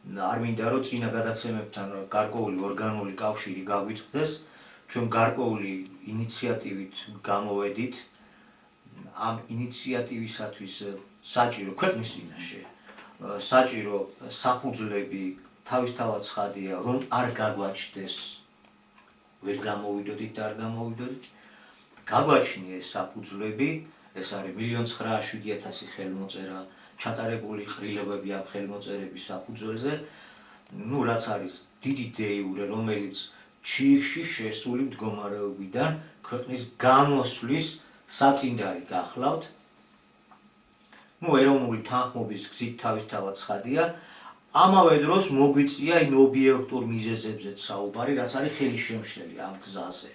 არ მინდა რომ წინა გადაცემებთან გარკვეული ორგანული კავშირი გაგვიწყდეს, ჩვენ გარკვეული ინიციატივით გამოვედით, ამ ინიციატივისათვის საჭირო ქვეყნის წინაშე, საჭირო საფუძვლები თავისთავად ცხადია, რომ არ გაგვაჩნდეს, ვერ გამოვიდოდით და არ გამოვიდოდით, გაგვაჩნია ეს საფუძვლები, ეს არის 1,907,000 ხელმოწერა, ჩატარებული ყრილებები ამ ხელმოწერების საფუძველზე, რაც არის დიდი დეიურე, რომელიც ჩიხში შესული მდგომარეობიდან ქვეყნის გამოსვლის საწინდარი გახლავთ. ეროვნული თანხმობის გზით თავისთავად ცხადია, ამავე დროს მოგვიწია იმ ობიექტურ მიზეზებზეც საუბარი, რაც არის ხელისშემშლელი ამ გზაზე.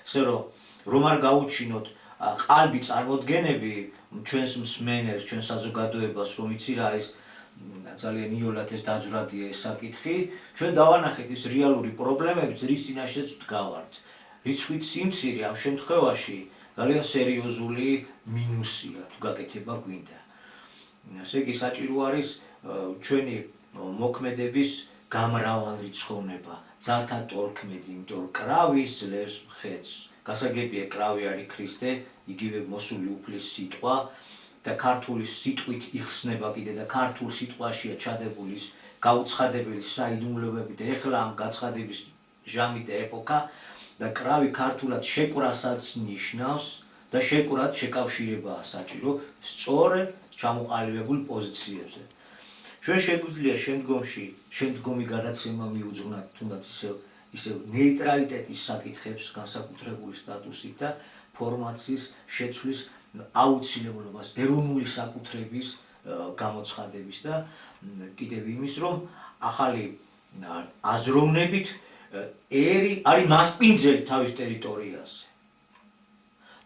ესე რომ არ გაუჩინოთ ყალბი წარმოდგენები ჩვენს მსმენელს, ჩვენს საზოგადოებას, რომ იცი რა ეს ძალიან იოლად ეს დაძვრადია ეს საკითხი, ჩვენ დავანახეთ ის რეალური პრობლემებიც, რის წინაშეც ვდგავართ. რიცხვით სიმცირე ამ შემთხვევაში ძალიან სერიოზული მინუსია, თუ გაკეთება გვინდა. ესე იგი საჭირო არის ჩვენი მოქმედების გამრავალრიცხოვნება, ძალთა თორქმედი, იმიტომ რომ კრავი ძლევს მხეცს. გასაგებია კრავი არის ქრისტე, იგივე მოსული უფლის სიტყვა და ქართული სიტყვით იხსნება კიდე და ქართულ სიტყვაშია ჩადებული ის გაუცხადებელი საიდუმლოებები და ეხლა ამ გაცხადების ჟამი და ეპოქა და კრავი ქართულად შეკვრასაც ნიშნავს და შეკვრად შეკავშირებაა საჭირო სწორედ ჩამოყალიბებულ პოზიციებზე. ჩვენ შეგვიძლია შემდგომი გადაცემა მიუძღვნათ თუნდაც ისევ ნეიტრალიტეტის საკითხებს განსაკუთრებული სტატუსით და ფორმაციის შეცვლის აუცილებლობას ეროვნული საკუთრების გამოცხადების და კიდევ იმის რომ ახალი აზროვნებით ერი არის მასპინძელი თავის ტერიტორიაზე.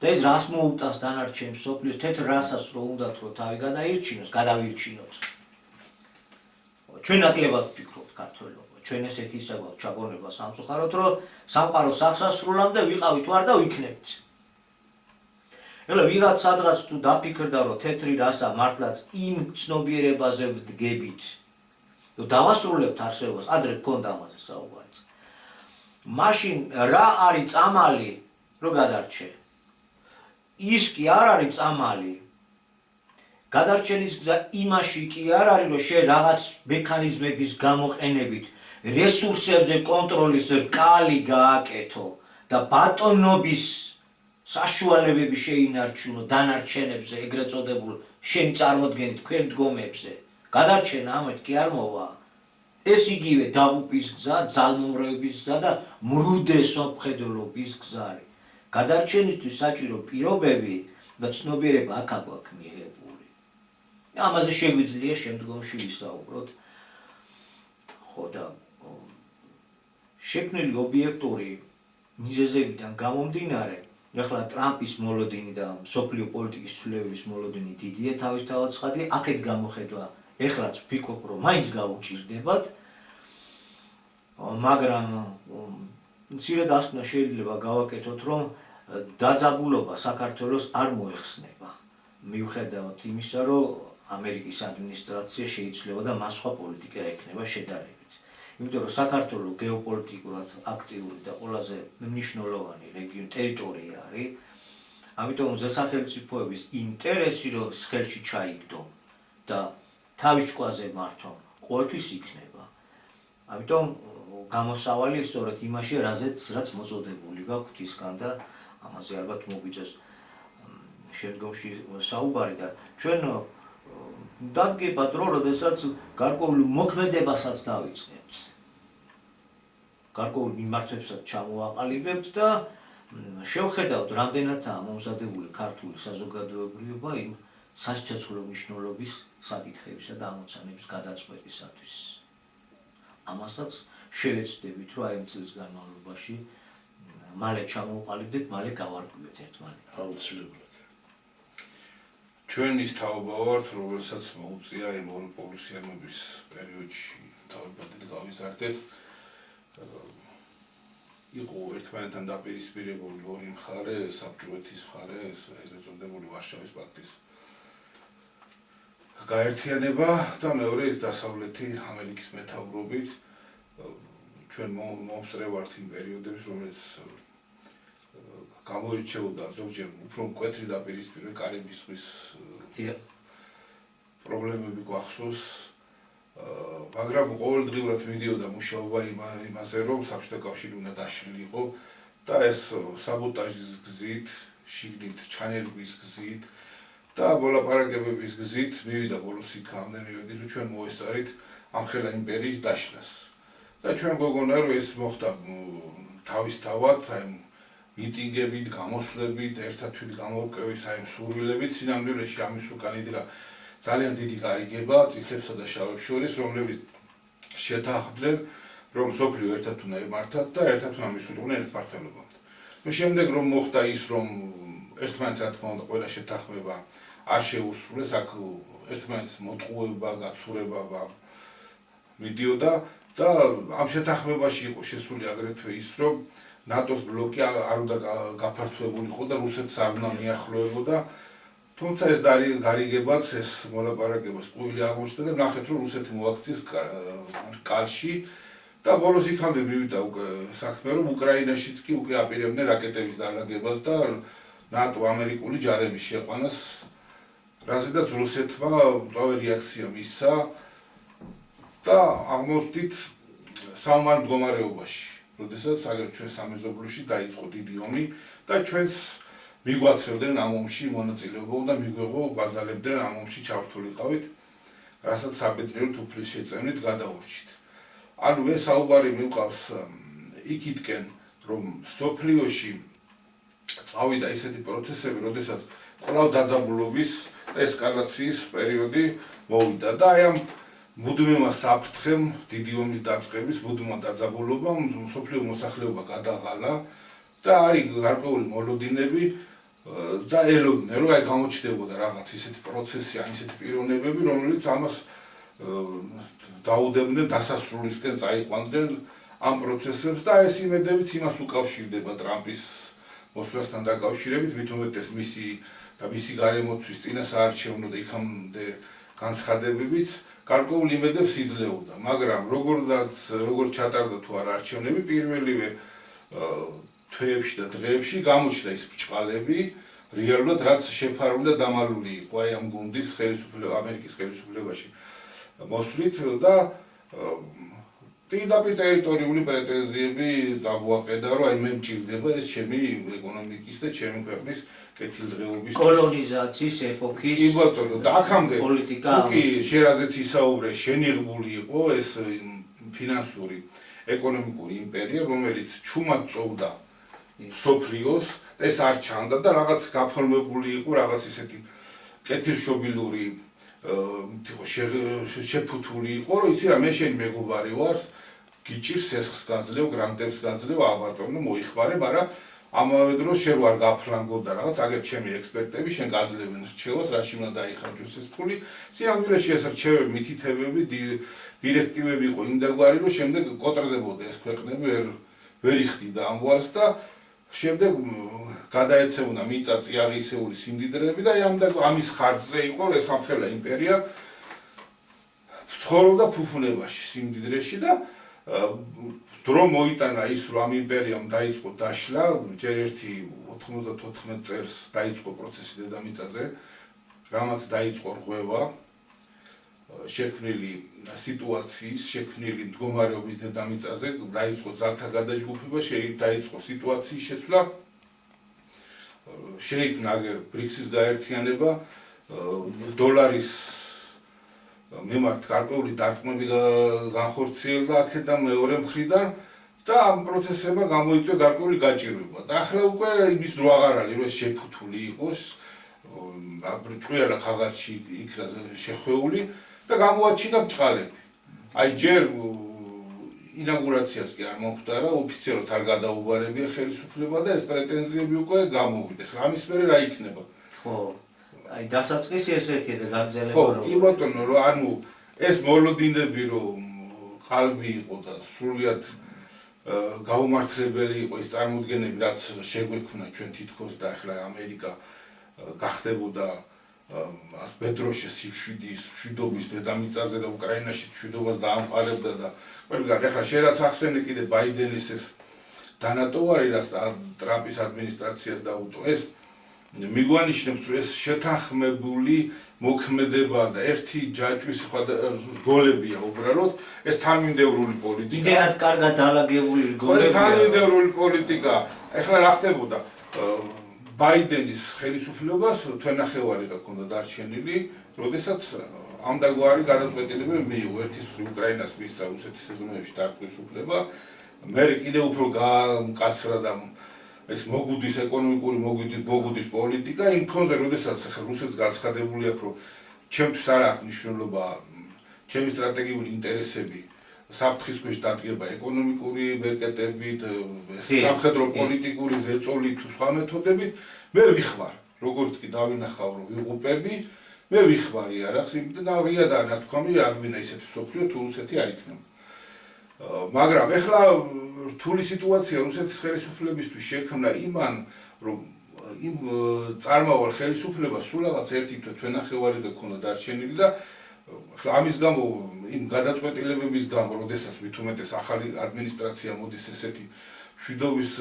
და ეს რას მოუტანს დანარჩენ მსოფლიოს თეთრ რასას რო უნდათ რომ თავი გადაირჩინოს, გადავირჩინოთ. ჩვენ ნაკლებად ვფიქრობთ ქართველობა, ჩვენ ესეთი ისა გვაქვს ჩაგონება სამწუხაროდ რომ სამყაროს აღსასრულამდე ვიყავით ვარ და ვიქნებით. ეხლა ვიღაც სადღაც თუ დაფიქრდა რომ თეთრი რასა მართლაც იმ ცნობიერებაზე ვდგებით რომ დავასრულებთ არსებობას, ადრე გქონდა ამაზე საუბარიც. მაშინ რა არის წამალი რომ გადარჩე? ის კი არ არის წამალი. გადარჩენის გზა იმაში კი არ არის რომ შენ რაღაც მექანიზმების გამოყენებით რესურსებზე კონტროლის რკალი გააკეთო და ბატონობის საშუალებები შეინარჩუნო დანარჩენებზე ეგრეთ წოდებულ შენ წარმოდგენით თქვენ დგომებზე. გადარჩენა ამით კი არ მოვა. ეს იგივე დაღუპვის გზა, ძალმომრევების გზა და მრუდესო მხედველობის გზა არის. გადარჩენისთვის საჭირო პირობები და ცნობიერება აქ გვაქვს მიღებული. ამაზე შეგვიძლია შემდგომში ვისაუბროთ. ხო და შექმნილი ობიექტური მიზეზებიდან გამომდინარე, ეხლა ტრამპის მოლოდინი და მსოფლიო პოლიტიკის ცვლილებების მოლოდინი დიდია თავისთავად ცხადია, აქეთ გამოხედვა ეხლაც ვფიქრობ, რომ მაინც გაუჭირდებათ, მაგრამ მცირე დასკვნა შეიძლება გავაკეთოთ, რომ დაძაბულობა საქართველოს არ მოეხსნება, მიუხედავად იმისა, რომ ამერიკის ადმინისტრაცია შეიცვლება და მას სხვა პოლიტიკა ექნება შედარებით. იმიტომ რომ საქართველო გეოპოლიტიკურად აქტიური და ყველაზე მნიშვნელოვანი რეგიონი ტერიტორია არის, ამიტომ ზესახელმწიფოების ინტერესი რომ ხელში ჩაიგდო და თავის ჭკუაზე მართონ ყოველთვის იქნება. ამიტომ გამოსავალი სწორედ იმაშია, რაც მოწოდებული გაქვთ ისგან და ამაზე ალბათ მოგვიწევს შემდგომში საუბარი და ჩვენ დადგებათ რომ როდესაც გარკვეულ მოქმედებასაც დავიწყებთ. გარკვეულ მიმართვებსაც ჩამოვაყალიბებთ და შევხედავთ რამდენადაა მომზადებული ქართული საზოგადოებრივობა იმ სასიცოცხლო მნიშვნელობის საკითხებისა და ამოცანების გადაწყვეტისათვის. ამასაც შევეცდებით, რომ აი ამ წელს განმავლობაში მალე ჩამოვყალიბდეთ, მალე გავარკვიოთ ერთმანეთს. აუცილებლად. ჩვენ ის თაობა ვართ, რომელსაც მოუწია იმ ორი პოლუსიანობის პერიოდში თავებადით გავიზარდეთ. იყო ერთმანეთთან დაპირისპირებული ორი მხარე, საბჭოეთის მხარე, ეგრეთ წოდებული ვარშავის პაქტის გაერთიანება და მეორე დასავლეთი ამერიკის მეთაურობით ჩვენ მომსწრევართ იმ პერიოდებს, რომელიც გამოირჩეოდა ზოგჯერ უფრო მკვეთრი დაპირისპირება კარიბის ზღვის პრობლემები გვახსოვს, მაგრამ ყოველდღიურად მიდიოდა მუშაობა იმაზე, რომ საბჭოთა კავშირი უნდა დაშლილიყო და ეს საბოტაჟის გზით, შიგნით ჩანერგვის გზით და მოლაპარაკებების გზით მივიდა ბოლოს იქამდე მივედით, რომ ჩვენ მოესწარით ამხელა იმპერიის დაშლას. და ჩვენ გვეგონა, რომ ეს მოხდა თავისთავად, აი მიტინგებით, გამოსვლებით, ერთად თვით გამოვკვევის აი სურვილებით, სინამდვილეში ამის უკან იდგა ძალიან დიდი გარიგება წითლებსა და შავებს შორის, რომლებიც შეთანხმდნენ, რომ სოფლიო ერთად უნდა ემართათ და ერთად უნდა მისულიყვნენ ერთმართველობამდე. შემდეგ რომ მოხდა ის, რომ ერთმანეთს რა თქმა უნდა ყველა შეთანხმება არ შეუსრულეს, აქ ერთმანეთს მოტყუება, გაცურება მიდიოდა და ამ შეთანხმებაში იყო შესული აგრეთვე ის, რომ ნატოს ბლოკი არ უნდა გაფართოებულიყო და რუსეთს არ უნდა მიახლოებოდა თუმცა ეს გარიგებაც ეს მოლაპარაკებაც ტყუილი აღმოჩნდა და ნახეთ რომ რუსეთი მოაქციეს კარში და ბოლოს იქამდე მივიდა უკვე საქმე რომ უკრაინაშიც კი უკვე აპირებდნენ რაკეტების დალაგებას და ნატო ამერიკული ჯარების შეყვანას რაზედაც რუსეთმა მწვავე რეაქცია მისცა და აღმოჩნდით საომარ მდგომარეობაში როდესაც აგერ ჩვენ სამეზობლოში დაიწყო დიდი ომი და ჩვენს მიგვათხრებდნენ ამ ომში მონაწილეობა და მიგვეღო ბაზალებდნენ ამ ომში ჩართულიყავით რასაც საბედნიეროდ უფლის შეწევნით გადაურჩით ანუ ეს საუბარი მივყავს იქითკენ რომ სოფლიოში წავიდა ისეთი პროცესები როდესაც კვლავ დაძაბულობის და ესკალაციის პერიოდი მოვიდა და აი ამ მუდმივმა საფრთხემ დიდი ომის დაწყების მუდმივმა დაძაბულობამ სოფლიო მოსახლეობა გადაღალა და არის გარკვეული მოლოდინები და ელოდნენ რომ აი გამოჩნდებოდა რაღაც ისეთი პროცესი ან ისეთი პიროვნებები რომელიც ამას დაუდებდნენ დასასრულისკენ წაიყვანდნენ ამ პროცესებს და ეს იმედებიც იმას უკავშირდება ტრამპის მოსვლასთან დაკავშირებით მით უმეტეს მისი გარემოცვის წინასაარჩევნო და იქამდე განცხადებებიც გარკვეულ იმედებს იძლეოდა მაგრამ როგორც ჩატარდა თუ არა არჩევნები პირველივე თვეებში და დღეებში გამოჩნდა ის ბრჭყალები რეალურად რაც შეფარული და დამალული იყო აი ამ გუნდის ამერიკის ხელისუფლებაში მოსვლით და პირდაპირ ტერიტორიული პრეტენზიები წამოაყედა რომ აი მე მჭირდება ეს ჩემი ეკონომიკის და ჩემი ქვეყნის კეთილდღეობის კოლონიზაციის ეპოქის კი ბატონო და აქამდე პოლიტიკა თუკი შერაზეც ისაუბრე შენიღბული იყო ეს ფინანსური ეკონომიკური იმპერია რომელიც ჩუმად წოვდა სოფლიოს და ეს არ ჩანდა და რაღაც გაფორმებული იყო რაღაც ისეთი კეთილშობილური შეფუთული იყო რომ იცი რა მე შენი მეგობარი ვარ გიჭირს სესხს გაძლევ გრანტებს გაძლევ აბატონო მოიხმარე მაგრამ ამავე დროს შენ ვარ გაფლანგო და რაღაც აგერ ჩემი ექსპერტები შენ გაძლევენ რჩევას რაში უნდა დაიხარჯოს ეს ფული სიამოვნებაში ეს რჩევები მითითებები დირექტივები იყო იმდაგვარი რომ შემდეგ კოტრდებოდა ეს ქვეყნები ვერ იხდიდა ამ ვალს და შემდეგ გადაეცემა მიწა წიაღისეული სიმდიდრეები და ამის ხარჯზე იყო ესამხელა იმპერია ცხოვრობდა ფუფუნებაში სიმდიდრეში და დრო მოიტანა ის რომ ამ იმპერიამ დაიწყო დაშლა ჯერ ერთი 94 წელს დაიწყო პროცესი დედამიწაზე რამაც დაიწყო რღვევა შექმნილი სიტუაციის შექმნილი მდგომარეობის დედამიწაზე დაიწყო ძალთა გადაჯგუფება დაიწყო სიტუაციის შეცვლა შეიქმნა ბრიქსის გაერთიანება დოლარის მიმართ გარკვეული დარტყმები განხორციელდა აქედან მეორე მხრიდან და ამ პროცესებმა გამოიწვია გარკვეული გაჭირვება და ახლა უკვე იმის დრო აღარ არის რომ ეს შეფუთული იყოს ბრჭყვიალა ხაღარდში იქნა შეხვეული და გამოაჩინა ბრჭყალები აი ჯერ ინაugurაციას კი არ მომხდარა ოფიციალურად არ გადაუბარებია ხელისუფლება და ეს პრეტენზიები უკვე გამოვიდა ხლა ამის მერე რა იქნება ხო აი დასაწყისი ესეთია და გაგზელება ხო კი ბატონო რომ ანუ ეს მოლოდინები რომ ყალბი იყო და სრულიად გაუმართლებელი იყო ის წარმოდგენები რაც შეგვექმნა ჩვენ თითქოს და ახლა ამერიკა გახდებოდა ბედროშე მშვიდობის დედამიწაზე და უკრაინაში მშვიდობას დაამყარებდა და ყველგან ახლა შენ რაც ახსენე კიდე ბაიდენის ეს დანატოვარი რაც ტრამპის ადმინისტრაციას დაუტო ეს მიგვანიშნებს რომ ეს შეთანხმებული მოქმედება და ერთი ჯაჭვის რგოლებია უბრალოდ ეს თანმიმდევრული პოლიტიკა იმდენად კარგად დალაგებული რგოლებია ეს თანმიმდევრული პოლიტიკა ახლა რა ხდებოდა ბაიდენის ხელისუფლებას თვენახევარი ჰქონდა დარჩენილი, როდესაც ამდაგვარი გადაწყვეტილებები მიიღო ერთის მხრივ უკრაინას მისცა რუსეთის ზემოებში დარქმის უფლება, მერე კიდევ უფრო გამკაცრა და ეს მოგუდის ეკონომიკური მოგუდის პოლიტიკა იმ ფონზე, როდესაც რუსეთს გაცხადებული აქვს, რომ ჩემთვის არ აქვს მნიშვნელობა ჩემი სტრატეგიული ინტერესები საფრთხის ქვეშ დადგება ეკონომიკური ბერკეტებით, სამხედრო პოლიტიკური ზეწოლით თუ სხვა მეთოდებით, მე ვიხმარ, როგორც კი დავინახავ რომ ვიღუპები, მე ვიხმარი არახს, იმდენ აღიადა ნათქვამი, რა გვინდა ისეთი მსოფლიო თუ რუსეთი არ იქნება. მაგრამ ეხლა რთული სიტუაცია რუსეთის ხელისუფლებისთვის შექმნა იმან, რომ იმ წარმავალ ხელისუფლებას სულ რაღაც ერთი თვენახევარი გქონდა დარჩენილი და ამის გამო იმ გადაწყვეტილებების გამო, როდესაც მით უმეტეს ახალი ადმინისტრაცია მოდის ესეთი მშვიდობის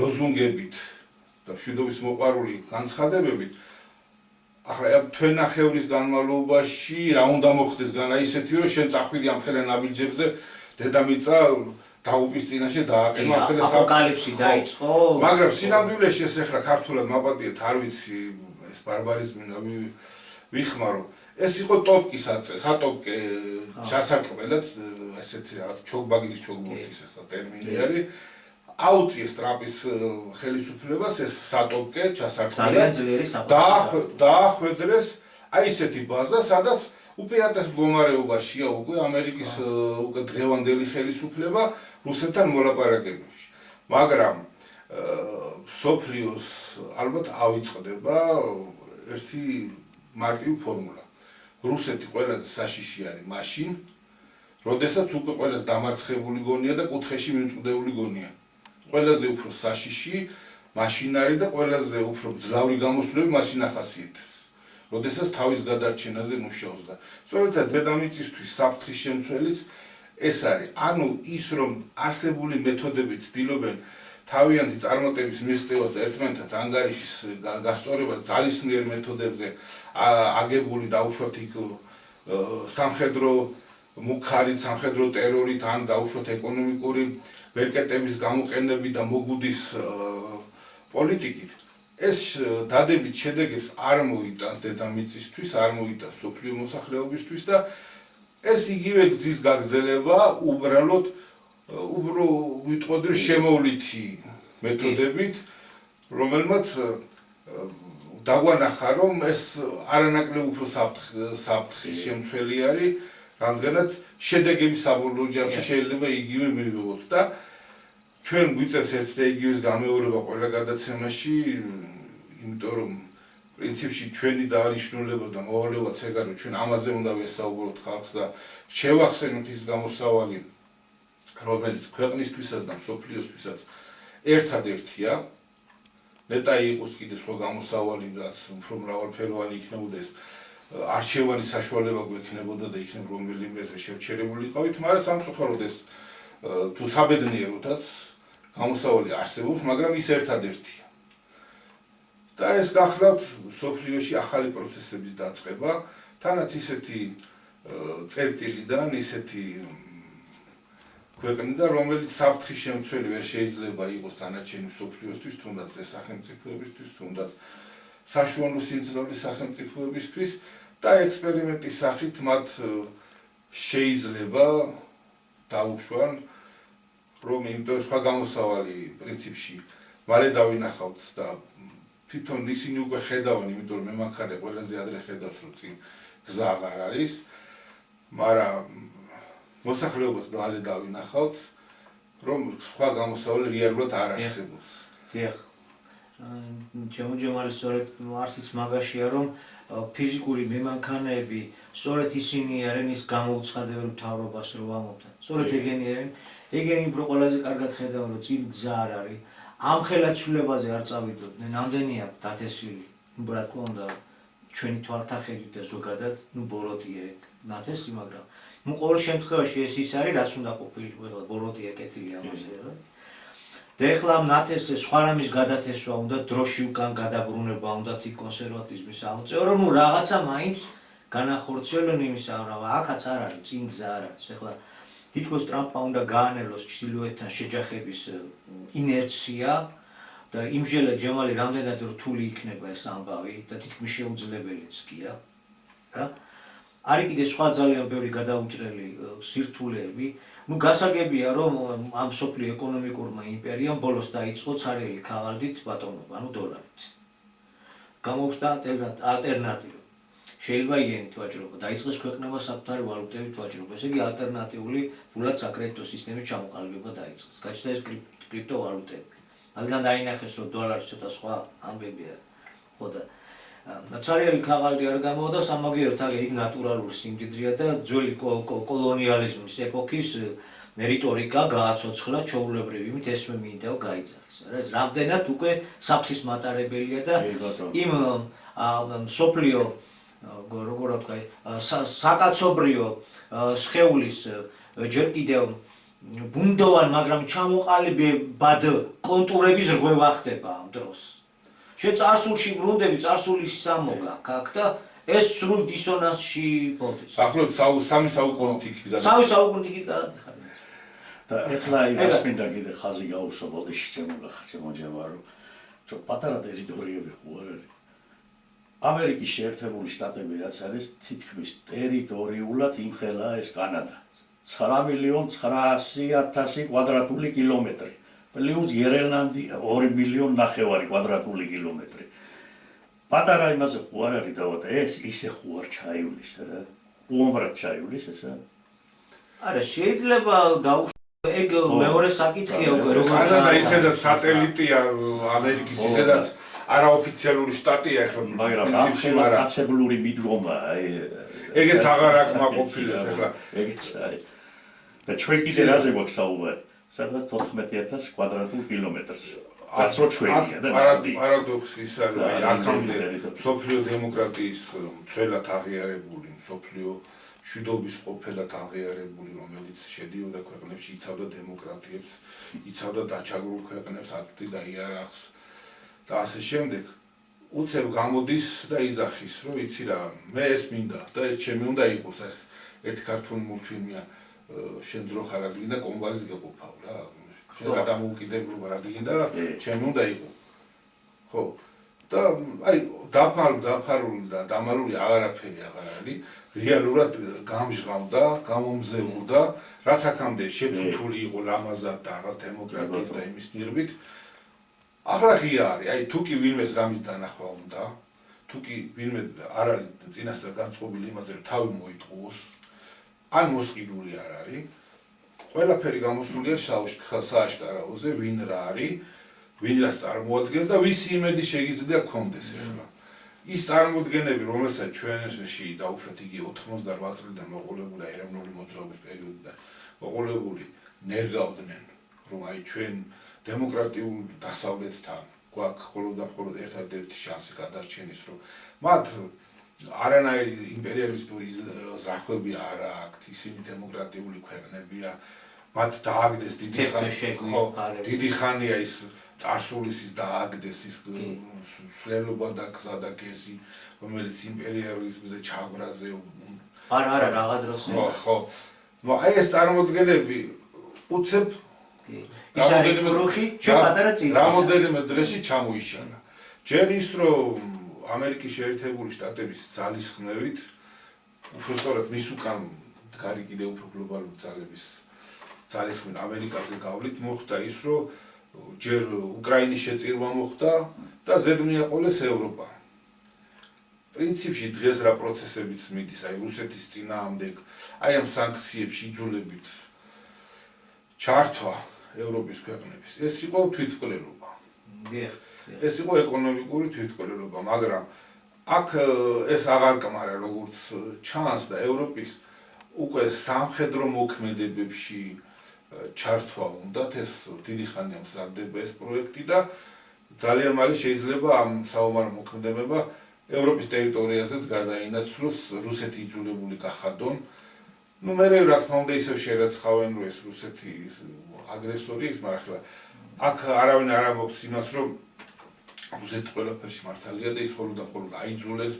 ლოზუნგებით და მშვიდობის მოყვარული განცხადებებით, ახლა ამ თვენახევრის განმავლობაში რა უნდა მოხდეს განა ისეთი, რომ შენ წახვიდი ამ ხელა ნაბიჯებზე დედამიწა დაუპის წინაშე დააყენა აპოკალიფსი დაიწყო. მაგრამ სინამდვილეში ეს ახლა ქართულად მაპატიეთ, არ ვიცი ეს ბარბარიზმი ვიხმარო. ეს იყო ტოპკის სატოპკე ჩასარტყმელად, ესეთი რაღაც ჩოგბაგილის ჩოგბურთის ეს ტერმინი არის. აუწიეს ტრამპის ხელისუფლებას ეს სატოპკე ჩასარტყმელად დაახვედრეს აი ესეთი ბაზა, სადაც უპირატეს მდგომარეობაშია უკვე ამერიკის უკვე დღევანდელი ხელისუფლება რუსეთთან მოლაპარაკებებში. მაგრამ მსოფლიოს ალბათ ავიწყდება ერთი მარტივი ფორმულა. რუსეთი ყველაზე საშიში არის მაშინ, როდესაც უკვე ყველაზე დამარცხებული გონია და კუთხეში მიმწვდეული გონია. ყველაზე უფრო საშიში მაშინ არის და ყველაზე უფრო მძლავრი გამოსვლები მაშინ ახასიათებს. როდესაც თავის გადარჩენაზე მუშაობს და სწორედ დედამიწისთვის საფრთხის შემცველიც ეს არის. ანუ ის რომ არსებული მეთოდებით ცდილობენ თავიანთი წარმატების მიღწევას და ერთმანეთთან ანგარიშის გასწორებას ძალისმიერ მეთოდებზე აგებული დაუშვათ იქ სამხედრო მუქარით, სამხედრო ტერორით ან დაუშვათ ეკონომიკური ბერკეტების გამოყენებით და მოგუდის პოლიტიკით. ეს დადებით შედეგებს არ მოიტანს დედამიწისთვის, არ მოიტანს მსოფლიო მოსახლეობისთვის და ეს იგივე გზის გაგრძელება უბრალოდ ვიტყოდი შემოვლითი მეთოდებით, რომელმაც დაგვანახა, რომ ეს არანაკლებ უფრო საფრთხის შემცველი არის, რამდენად შედეგები საბოლოო ჯამში შეიძლება იგივე მივიღოთ და ჩვენ გვიწევს ერთ და იგივეს გამეორება ყველა გადაცემაში, იმიტომ რომ პრინციპში ჩვენი დანიშნულებას და მოვალეობაც ეგ არის, ჩვენ ამაზე უნდა ვესაუბროთ ხალხს და შევახსენოთ ის გამოსავალი, რომელიც ქვეყნისთვისაც და მსოფლიოსთვისაც ერთადერთია. ნეტა იყოს კიდე სხვა გამოსავალი, რაც უფრო მრავალფეროვანი იქნებოდა ეს არჩევანი საშუალება გვექნებოდა და იქნებ რომელიმეზე შევჩერებული იყავით, მაგრამ სამწუხაროდ ეს თუ საბედნიეროდაც გამოსავალი არსებობს, მაგრამ ის ერთადერთია. და ეს გახლავთ მსოფლიოში ახალი პროცესების დაწყება, თანაც ისეთი წერტილიდან, ისეთი ქვეყნიდან, რომელიც საფრთხის შემცველი ვერ შეიძლება იყოს დანარჩენი მსოფლიოსთვის, თუნდაც ეს სახელმწიფოებისთვის, თუნდაც საშუალო სიმძლავრის სახელმწიფოებისთვის და ექსპერიმენტის სახით მათ შეიძლება დაუშვან, რომ იმიტომ სხვა გამოსავალი პრინციპში მალე დავინახავთ და თვითონ ისინი უკვე ხედავენ, იმიტომ რომ მე მანქანე ყველაზე ადრე ხედავს, რომ წინ გზა აღარ არის, მაგრამ მოსახლეობას მალე დავინახავთ, რომ სხვა გამოსავალი რეალურად არ არსებობს. დიახ. ჯემალი სწორედ არსიც მაგაშია, რომ ფიზიკური მემანქანეები სწორედ ისინი არიან ის გამოუცხადებელ მთავრობას რო ამობდნენ. სწორედ ეგენი უფრო ყველაზე კარგად ხედავენ, რომ წინ გზა არ არის. ამ ხელაცვლებაზე არ წავიდოდნენ, ამდენია დათესილი, რა თქმა უნდა, ჩვენი თვალთახედვით და ზოგადად, ბოროტია ეგ ნათესი, მაგრამ ყოველ შემთხვევაში ეს ის არის, რაც უნდა ყოფილიყო, ბოროტია კეთილი ამაზე, რა. და ეხლა ამ ნათესზე სხვა რამის გადათესვა უნდა, დროში უკან გადაბრუნება უნდა თი კონსერვატიზმის აღწევა, რომ რაღაცა მაინც განახორციელონ იმის აქაც არ არის, წინ გზა არ არის. ეხლა თითქოს ტრამპმა უნდა გაანელოს ჩრდილოეთთან შეჯახების ინერცია და იმჟელა ჯემალი რამდენად რთული იქნება ეს ამბავი და თითქმის შეუძლებელიც გია. არის კიდე სხვა ძალიან ბევრი გადაუჭრელი სირთულეები. გასაგებია, რომ ამ მსოფლიო ეკონომიკურმა იმპერიამ ბოლოს დაიწყო ცარიელი ქაღალდით ბატონობა, დოლარით. გამოუჩნდა ალტერნატივა. შეიძლება იენით ვაჭრობა, დაიწყეს ქვეყნებმა საკუთარი ვალუტებით ვაჭრობა. ესე იგი ალტერნატიული ფულად საკრედიტო სისტემის ჩამოყალიბება დაიწყეს. გაჩნდა ეს კრიპტოვალუტები. მაგან დაინახეს, რომ დოლარი ცოტა სხვა ამბები არის. ხო და ცარიელი ქაღალდი არ გამოვიდა, სამაგიეროდ აქ იქ ნატურალური სიმდიდრეა და ძველი კოლონიალიზმის ეპოქის რიტორიკა გააცოცხლა ჩვეულებრივ, იმით ეს მე მინდა გაიძახის, რა ეს რამდენად უკვე საფრთხის მატარებელია და იმ სოფლიო როგორ ვთქვი, საკაცობრიო სხეულის ჯერ კიდევ ბუნდოვან, მაგრამ ჩამოყალიბებად კონტურების რღვევა ხდება ამ დროს. შენ წარსულში ბრუნდები, წარსულის სამოგა აქ და ეს სრულ დისონანსში მოდის. ახლობთ სამი საუკუნით იქით და სამი საუკუნით იქით გადადიხარ. და ეხლა იმას მინდა კიდე ხაზი გაუსვა ბოდიში ჩემო ჯემარო. čo პატარა ტერიტორიები ხო არ არის. ამერიკის შეერთებული შტატები რაც არის თითქმის ტერიტორიულად იმხელა ეს კანადა. 9,900,000 კვადრატული კილომეტრი. პლუს ირლანდია 2,500,000 კვადრატული კილომეტრი. პატარა იმაზე ხო არ არის დავოთ ეს ისე ხო არ ჩაივლის რა. უამრად ჩაივლის ესა. არა შეიძლება ეგ მეორე საკითხია უკვე როგორ კანადა ისედაც სატელიტია ამერიკის ისედაც არაოფიციალური შტატია ეხლა მაგრამ ამ კაცებლური მიდგომა ეგეც აღარ აკმაყოფილებს ეხლა ეგეც არის და ჩვენ კიდე რაზე გვაქვს საუბარი სადაც 14,000 კვადრატულ კილომეტრს რაც რო ჩვენია და პარადოქსი ის არის აი აქამდე სოფლიო დემოკრატიის ცველად აღიარებული სოფლიო მშვიდობის ყოფილად აღიარებული რომელიც შედიოდა ქვეყნებში იცავდა დემოკრატიებს იცავდა დაჩაგრულ ქვეყნებს აქტი და იარაღს და ასე შემდეგ უცებ გამოდის და იძახის რომ იცი რა მე ეს მინდა და ეს ჩემი უნდა იყოს ეს ერთ ქართული მულტფილმია შენ ძრო ხარ ადგინდა კომბალის გეყოფავ რა შენ გადამოუკიდებლობა რადგინდა ჩემი უნდა იყო ხო და აი დაფარული და დამალული აღარაფერი აღარ არის რეალურად გამჟღავდა გამომზეულდა რაც აქამდე შეფუთული იყო ლამაზად და რაღაც დემოკრატიის და იმის ნირვით ახლა ღია არის აი თუ კი ვინმეს გამის დანახვა უნდა თუ კი ვინმე არ არის წინასწარ განწყობილი იმაზე რომ თავი მოიტყუოს ან მოსყიდული არ არის ყველაფერი გამოსულია სააშკარაოზე ვინ რა არის ვინ რას წარმოადგენს და ვისი იმედი შეიძლება გქონდეს ახლა ის წარმოდგენები რომელსაც ჩვენში დაუშვათ იგი 88 წლიდან მოყოლებული ეროვნული მოძრაობის პერიოდიდან მოყოლებული ნერგავდნენ რომ აი ჩვენ დემოკრატიულ დასავლეთთან გვაქვს მხოლოდ ერთადერთი შანსი გადარჩენის რომ მათ არანაირი იმპერიალისტური ზახვები არ აქვთ ისინი დემოკრატიული ქვეყნებია მათ დააგდეს დიდი ხანია ის წარსულის ის დააგდეს ის სვლელობა და გზა და გეზი რომელიც იმპერიალიზმზე ჩაგვრაზე არა რაღა დროს ხო აი ეს წარმოდგენები უცებ ის არის კრუხი ჩვენ პატარა წინწია რამოდენიმე დროში ჩამოიშალა ჯერ ის რომ ამერიკის შეერთებული შტატების ძალისხმევით უბრალოდ მის უკან დგარი კიდევ უფრო გლობალური ძალების ძალისხმევით ამერიკაზე გავლით მოხდა ის რომ ჯერ უკრაინის შეწირვა მოხდა და ზედმიაყოლეს ევროპა პრინციპში დღეს რა პროცესებიც მიდის აი რუსეთის წინააღმდეგ აი ამ სანქციებში იძულებით ჩართვა ევროპის ქვეყნების ეს იყო თვითმკვლელობა ეს იყო ეკონომიკური თვითმკვლელობა მაგრამ აქ ეს აღარ კმარა როგორც ჩანს და ევროპის უკვე სამხედრო მოქმედებებში ჩართვა უნდათ ეს დიდი ხანია მზადდება ეს პროექტი და ძალიან მალე შეიძლება ამ საომარ მოქმედებება ევროპის ტერიტორიაზეც გადაინაცვლოს რუსეთი იძულებული გახადონ ну მე რა თქმა უნდა ისევ შერაცხავენ რომ ეს რუსეთი აგრესორი ის მაგრამ ახლა აქ არავინ არ ამბობს იმას რომ რუსეთი ყველაფერში მართალია და ის მხოლოდ აიძულეს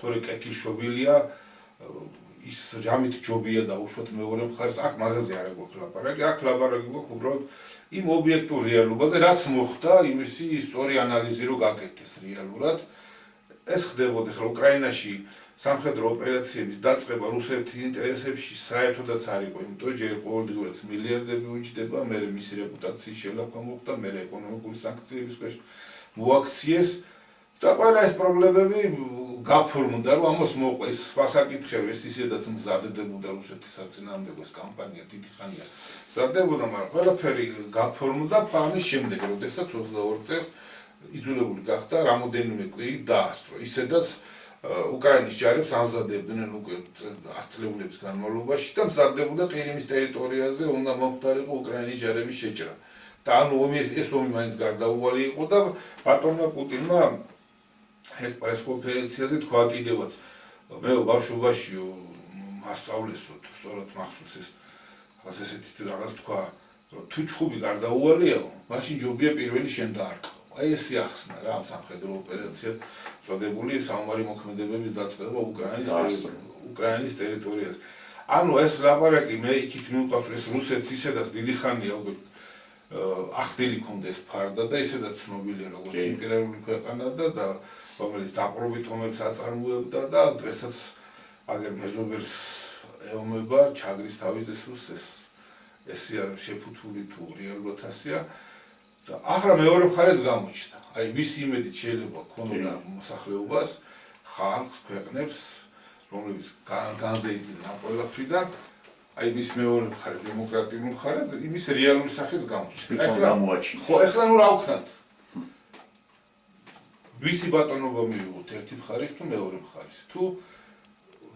თორე კეთილშობილია ის ჯამით ჯობია და უშუალოდ მეორე მხარეს აქ მაგაზე არ გვაქვს ლაპარაკი აქ ლაპარაკი გვაქვს უბრალოდ იმ ობიექტურ რეალობაზე რაც მოხდა იმისი სწორი ანალიზი რო გაკეთდეს რეალურად ეს ხდებოდა ხა უკრაინაში სამხედრო ოპერაციების დაწყება რუსეთის ინტერესებში საერთოდაც არ იყო, იმიტომ ჯერ ყოველდღიურად მილიარდები უჯდება, მე მისი რეპუტაციის შელაფა მოხდა, მე ეკონომიკური სანქციების ქვეშ მოაქციეს და ყველა ეს პრობლემები გაფორმდა, რომ ამას მოყვა ის სხვა საკითხია, ეს ისედაც მზადდებოდა რუსეთის საწინააღმდეგო კამპანია დიდი ხანია. მზადდებოდა, მაგრამ ყველაფერი გაფორმდა ამის შემდეგ, როდესაც 22 წელს იძულებული გახდა რამოდენიმე კვირი დაასწრო. ისედაც უკრაინის ჯარებს ამზადებდნენ უკვე 10 წლების განმავლობაში და მზადდებოდა ყირიმის ტერიტორიაზე უნდა მომხდარიყო უკრაინის ჯარების შეჭრა. და ანუ ეს ომი მაინც გარდაუვალი იყო და ბატონმა პუტინმა ერთ პრესკონფერენციაზე თქვა კიდევაც მე ბავშვობაში მასწავლესოთ სწორად მახსოვს ეს ესეთი რაღაც თქვა რომ თუ ჩხუბი გარდაუვალია მაშინ ჯობია პირველი შენ დაარყო. აი ეს ახსნა რა ამ სამხედრო ოპერაციად წოდებული საომარი მოქმედებების დაწყება უკრაინის ტერიტორიაზე. ანუ ეს ლაპარაკი მე იქით მივყავთ ეს რუსეთს ისედაც დიდი ხანია უკვე ახდილი ქონდეს ფარდა და ისედაც ცნობილია როგორც იმპერიული ქვეყანა და რომელიც დაპყრობით ომებს აწარმოებდა და დღესაც აგერ მეზობელს ეომება ჩაგრის თავის ესია შეფუთული თუ რეალურად ასია და ახლა მეორე მხარეც გამოჩნდა. აი ვის იმედით შეიძლება ქონოდა მოსახლეობას, ხალხს, ქვეყნებს, რომლებიც განზეიდნენ ამ ყველაფრიდან, აი მის მეორე მხარე, დემოკრატიული მხარე, იმის რეალური სახეც გამოჩნდა. ხო, ახლა ნუ რა ვქნათ? ვისი ბატონობა მივიღოთ ერთი მხარის თუ მეორე მხარის? თუ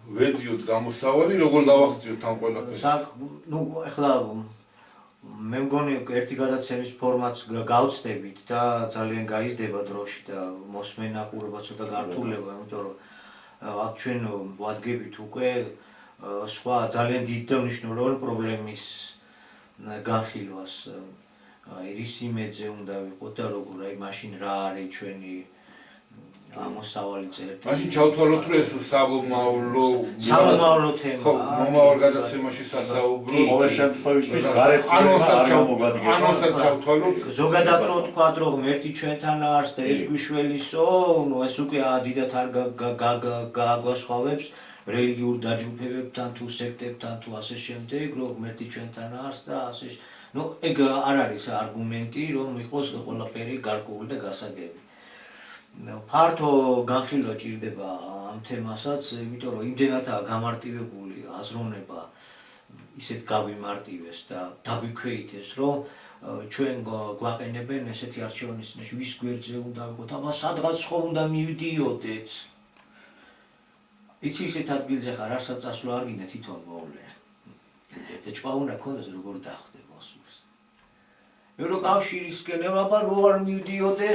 ვეძიოთ გამოსავალი, როგორ დავახციოთ ამ ყველაფერს? ნუ ახლა მე მგონი ერთი გადაცემის ფორმატს გავწდებით და ძალიან გაიზრდება დროში და მოსმენა ყურება ცოტა გართულება, იმიტომ რომ აქ ჩვენ ვადგებით უკვე სხვა ძალიან დიდ და მნიშვნელოვან პრობლემის განხილვას. რის იმედზე უნდა ვიყოთ და როგორ აი მაშინ რა არის ჩვენი ამოსავალი წერტილი. მაშინ ჩავთვალოთ რომ ეს საბომავლო თემა. ხო, მომავალ გადაცემაში სასაუბრო. ყოველ შემთხვევაში გარეთ ანონსად ჩავთვალოთ. ზოგადად რო თქვა რომ ერთი ჩვენთან არის და ეს გვიშველისო, ნუ ეს უკვე დიდად არ გააგვასხვავებს რელიგიურ დაჯგუფებებთან თუ სექტებთან თუ ასე შემდეგ, რომ ერთი ჩვენთან არის და ასე ნუ ეგ არ არის არგუმენტი რომ იყოს ყველაფერი გარკვეული და გასაგები. ფართო განხილვა ჭირდება ამ თემასაც, იმიტომ რომ იმდენადაა გამარტივებული აზროვნება ისეთ გავიმარტივეს და დაგვიქვეითეს, რომ ჩვენ გვაყენებენ ესეთი არჩევანის წინაშე ვის გვერდზე უნდა ვიყოთ, აბა სადღაც ხო უნდა მივდიოდეთ. იცი ისეთ ადგილზე ხარ, რასაც წასვლა არ გინდა თვითონ მოვლე. და ჭკვა უნდა გქონდეს როგორ დახვდე მოსულს. ევროკავშირისკენ აბა რო არ მივდიოდე,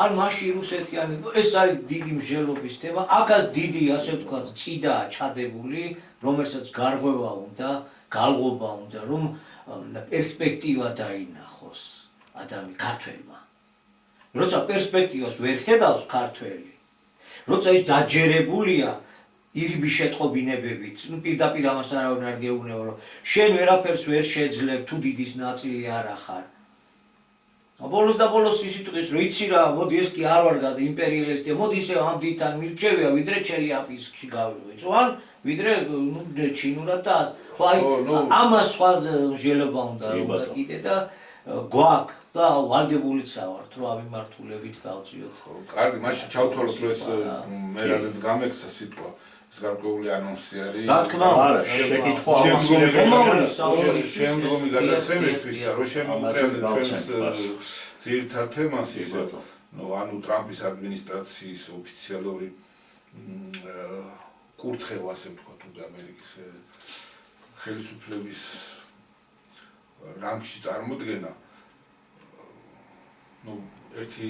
ან მაშინ რუსეთიანი, ეს არის დიდი მსჯელობის თემა, აქაც დიდი ასე ვთქვათ წიდაა ჩადებული, რომელსაც გარღვევა უნდა, გალღობა უნდა, რომ პერსპექტივა დაინახოს ქართველმა. როცა პერსპექტივას ვერ ხედავს ქართველი, როცა ის დაჯერებულია ირიბი შეტყობინებებით, პირდაპირ ამას არავინ არ გეუბნება, რომ შენ ვერაფერს ვერ შეძლებ, თუ დიდის ნაწილი არ ახარ. ბოლოს და ბოლოს ის იტყვის, რომ იცი რა, მოდი ეს კი არ ვარ იმპერიალისტია, მოდი ისე ამ დიდთან მირჩევია, ვიდრე ჩელიაპინსკში გავიწვო, ან ვიდრე ჩინურად და ხო აი ამას სხვა მსჯელობა უნდა კიდე და გვაქვს და ვალდებულიც ავართ, რომ ავიმართულებით გავწიოთ. კარგი, მაშინ ჩავთვალოთ, რომ ეს მე რაზეც გამექცა სიტყვა. ეს გარკვეული ანონსი არის. რა თქმა უნდა, შეკითხვა შემდგომი გადაცემისთვის და რო შემოვიყვანოთ ჩვენს ძირითად თემას ის ანუ ტრამპის ადმინისტრაციის ოფიციალური კურთხევა, ასე ვთქვათ, უკვე ამერიკის ხელისუფლების რანგში წარმოდგენა. ნუ ერთი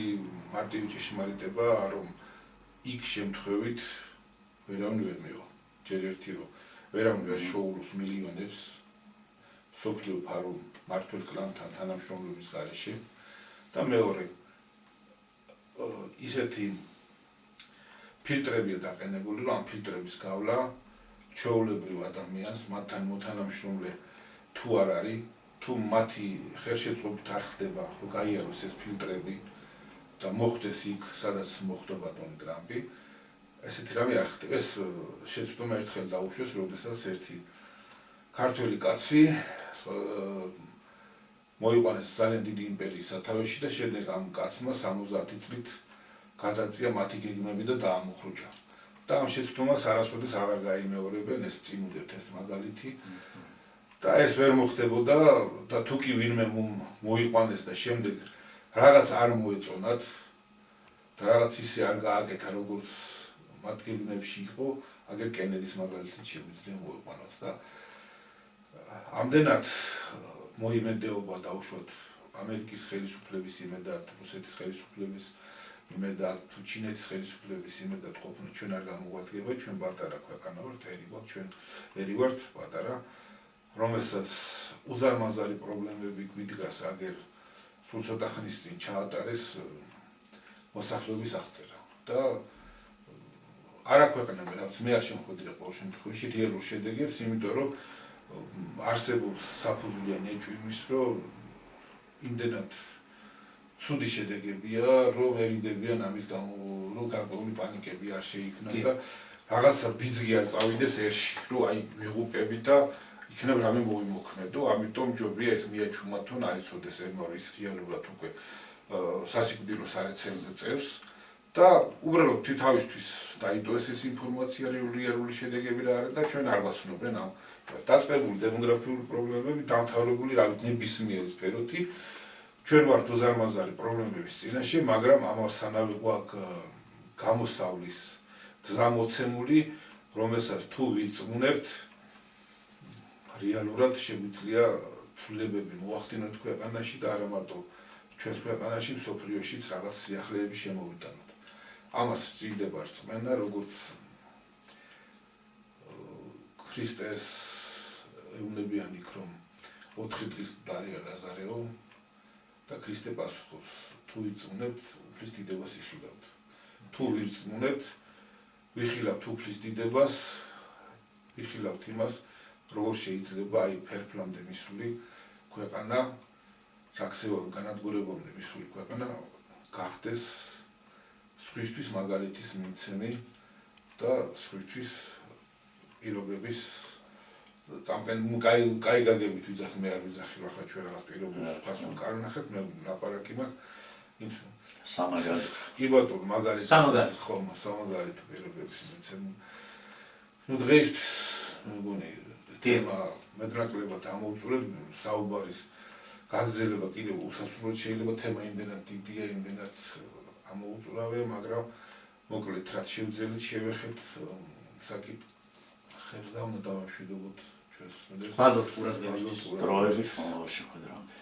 მარტივი ჭეშმარიტება, რომ იქ შემთხვევით ვერავინ ვერ მივა. ჯერ ერთი რომ ვერავინ ვერ შოულობს მილიონებს სოფლიო ფარო მართულ კლანთან თანამშრომლობის გარეშე და მეორე ისეთი ფილტრებია დაყენებული, რომ ამ ფილტრების გავლა ჩვეულებრივ ადამიანს მათთან მოთანამშრომლე თუ არ არის, თუ მათი ხელშეწყობით არ ხდება, რომ გაიაროს ეს ფილტრები და მოხდეს იქ, სადაც მოხდა ბატონი ტრამპი, ესეთი რამე არ ხდება. ეს შეცდომა ერთხელ დაუშვეს, როდესაც ერთი ქართველი კაცი მოიყვანეს ძალიან დიდი იმპერიის სათავეში და შემდეგ ამ კაცმა 70 წლით გადაწია მათი გეგმები და დაამოხრუჭა. და ამ შეცდომას არასოდეს აღარ გაიმეორებენ, ეს წინუდეთ ეს მაგალითი. და ეს ვერ მოხდებოდა და თუ კი ვინმე მოიყვანეს და შემდეგ რაღაც არ მოეწონათ და რაღაც ისე არ გააკეთა, როგორც მათ გეგმებში იყო აგერ კენედის მაგალითით შეგვიძლია მოვიყვანოთ და ამდენად მოიმედეობა დაუშვათ ამერიკის ხელისუფლების იმედად, რუსეთის ხელისუფლების იმედად, თუ ჩინეთის ხელისუფლების იმედად ყოფნა ჩვენ არ გამოგვადგება, ჩვენ პატარა ქვეყანა ვართ, ერი ვართ პატარა, რომელსაც უზარმაზარი პრობლემები გვიდგას აგერ სულ ცოტა ხნის წინ ჩაატარეს მოსახლეობის აღწერა და არ აქვეყნებენ, რაც მე არ შემხვედრია ყოველ შემთხვევაში რეალურ შედეგებს, იმიტომ რომ არსებობს საფუძვლიანი ეჭვი იმის, რომ იმდენად ცუდი შედეგებია, რომ ერიდებიან ამის გამო, რომ გარკვეული პანიკები არ შეიქმნას და რაღაცა ბიძგი არ წავიდეს ერში, რომ აი ვიღუპებით და იქნებ რამე მოიმოქმედო, ამიტომ ჯობია ეს მიაჩუმათონ არ იცოდეს ემორის რეალურად უკვე სასიკვდილო სარეცელზე წევს და უბრალოდ თავისთვის დაიდოეს ეს ინფორმაცია რეალური შედეგები რა არის და ჩვენ არ გვაცნობენ ამ დაწყებული დემოგრაფიული პრობლემები, დამთავრებული რავით ნებისმიერი სფეროთი, ჩვენ ვართ უზარმაზარი პრობლემების წინაშე, მაგრამ ამასთანავე გვაქვს გამოსავლის გზა მოცემული, რომელსაც თუ ვიწმუნებთ, რეალურად შეგვიძლია ცვლილებები მოახდინოთ ქვეყანაში და არა მარტო ჩვენს ქვეყანაში, მსოფლიოშიც რაღაც სიახლეები შემოვიტანოთ. ამას სჭირდება რწმენა, როგორც ქრისტეს ეუბნებიან იქ, რომ 4 დღის მკვდარია ლაზარეო და ქრისტე პასუხობს, თუ ვირწმუნებთ, უფლის დიდებას იხილავთ. თუ ვირწმუნებთ, ვიხილავთ უფლის დიდებას, ვიხილავთ იმას, როგორ შეიძლება აი ფერფლამდე მისული ქვეყანა, საქცევად განადგურებამდე მისული ქვეყანა გახდეს სხვისთვის მაგალითის მიმცემი და სხვისთვის პირობების კაი გაგებით ვიძახი, მე არ ვიძახი, ახლა ჩვენ რაღაც პირობებს სხვას უკარ ვნახეთ, მე ლაპარაკი მაქვს სამაგალითო. კი ბატონო, მაგალითად ხომ სამაგალითო პირობების მიმცემი. ნუ დღეისთვის მეგონი თემა მეტნაკლებად ამოვწურებ, საუბარის გაგრძელება კიდევ უსასრულოდ შეიძლება, თემა იმდენად დიდია, იმდენად ამოუწურავია, მაგრამ მოკლედ რაც შევძელით შევეხეთ საკითხებს და უნდა დავამშვიდობოთ ჩვენს ხვალ ყურადღებას დროებით მომავალ შეხვედრამდე.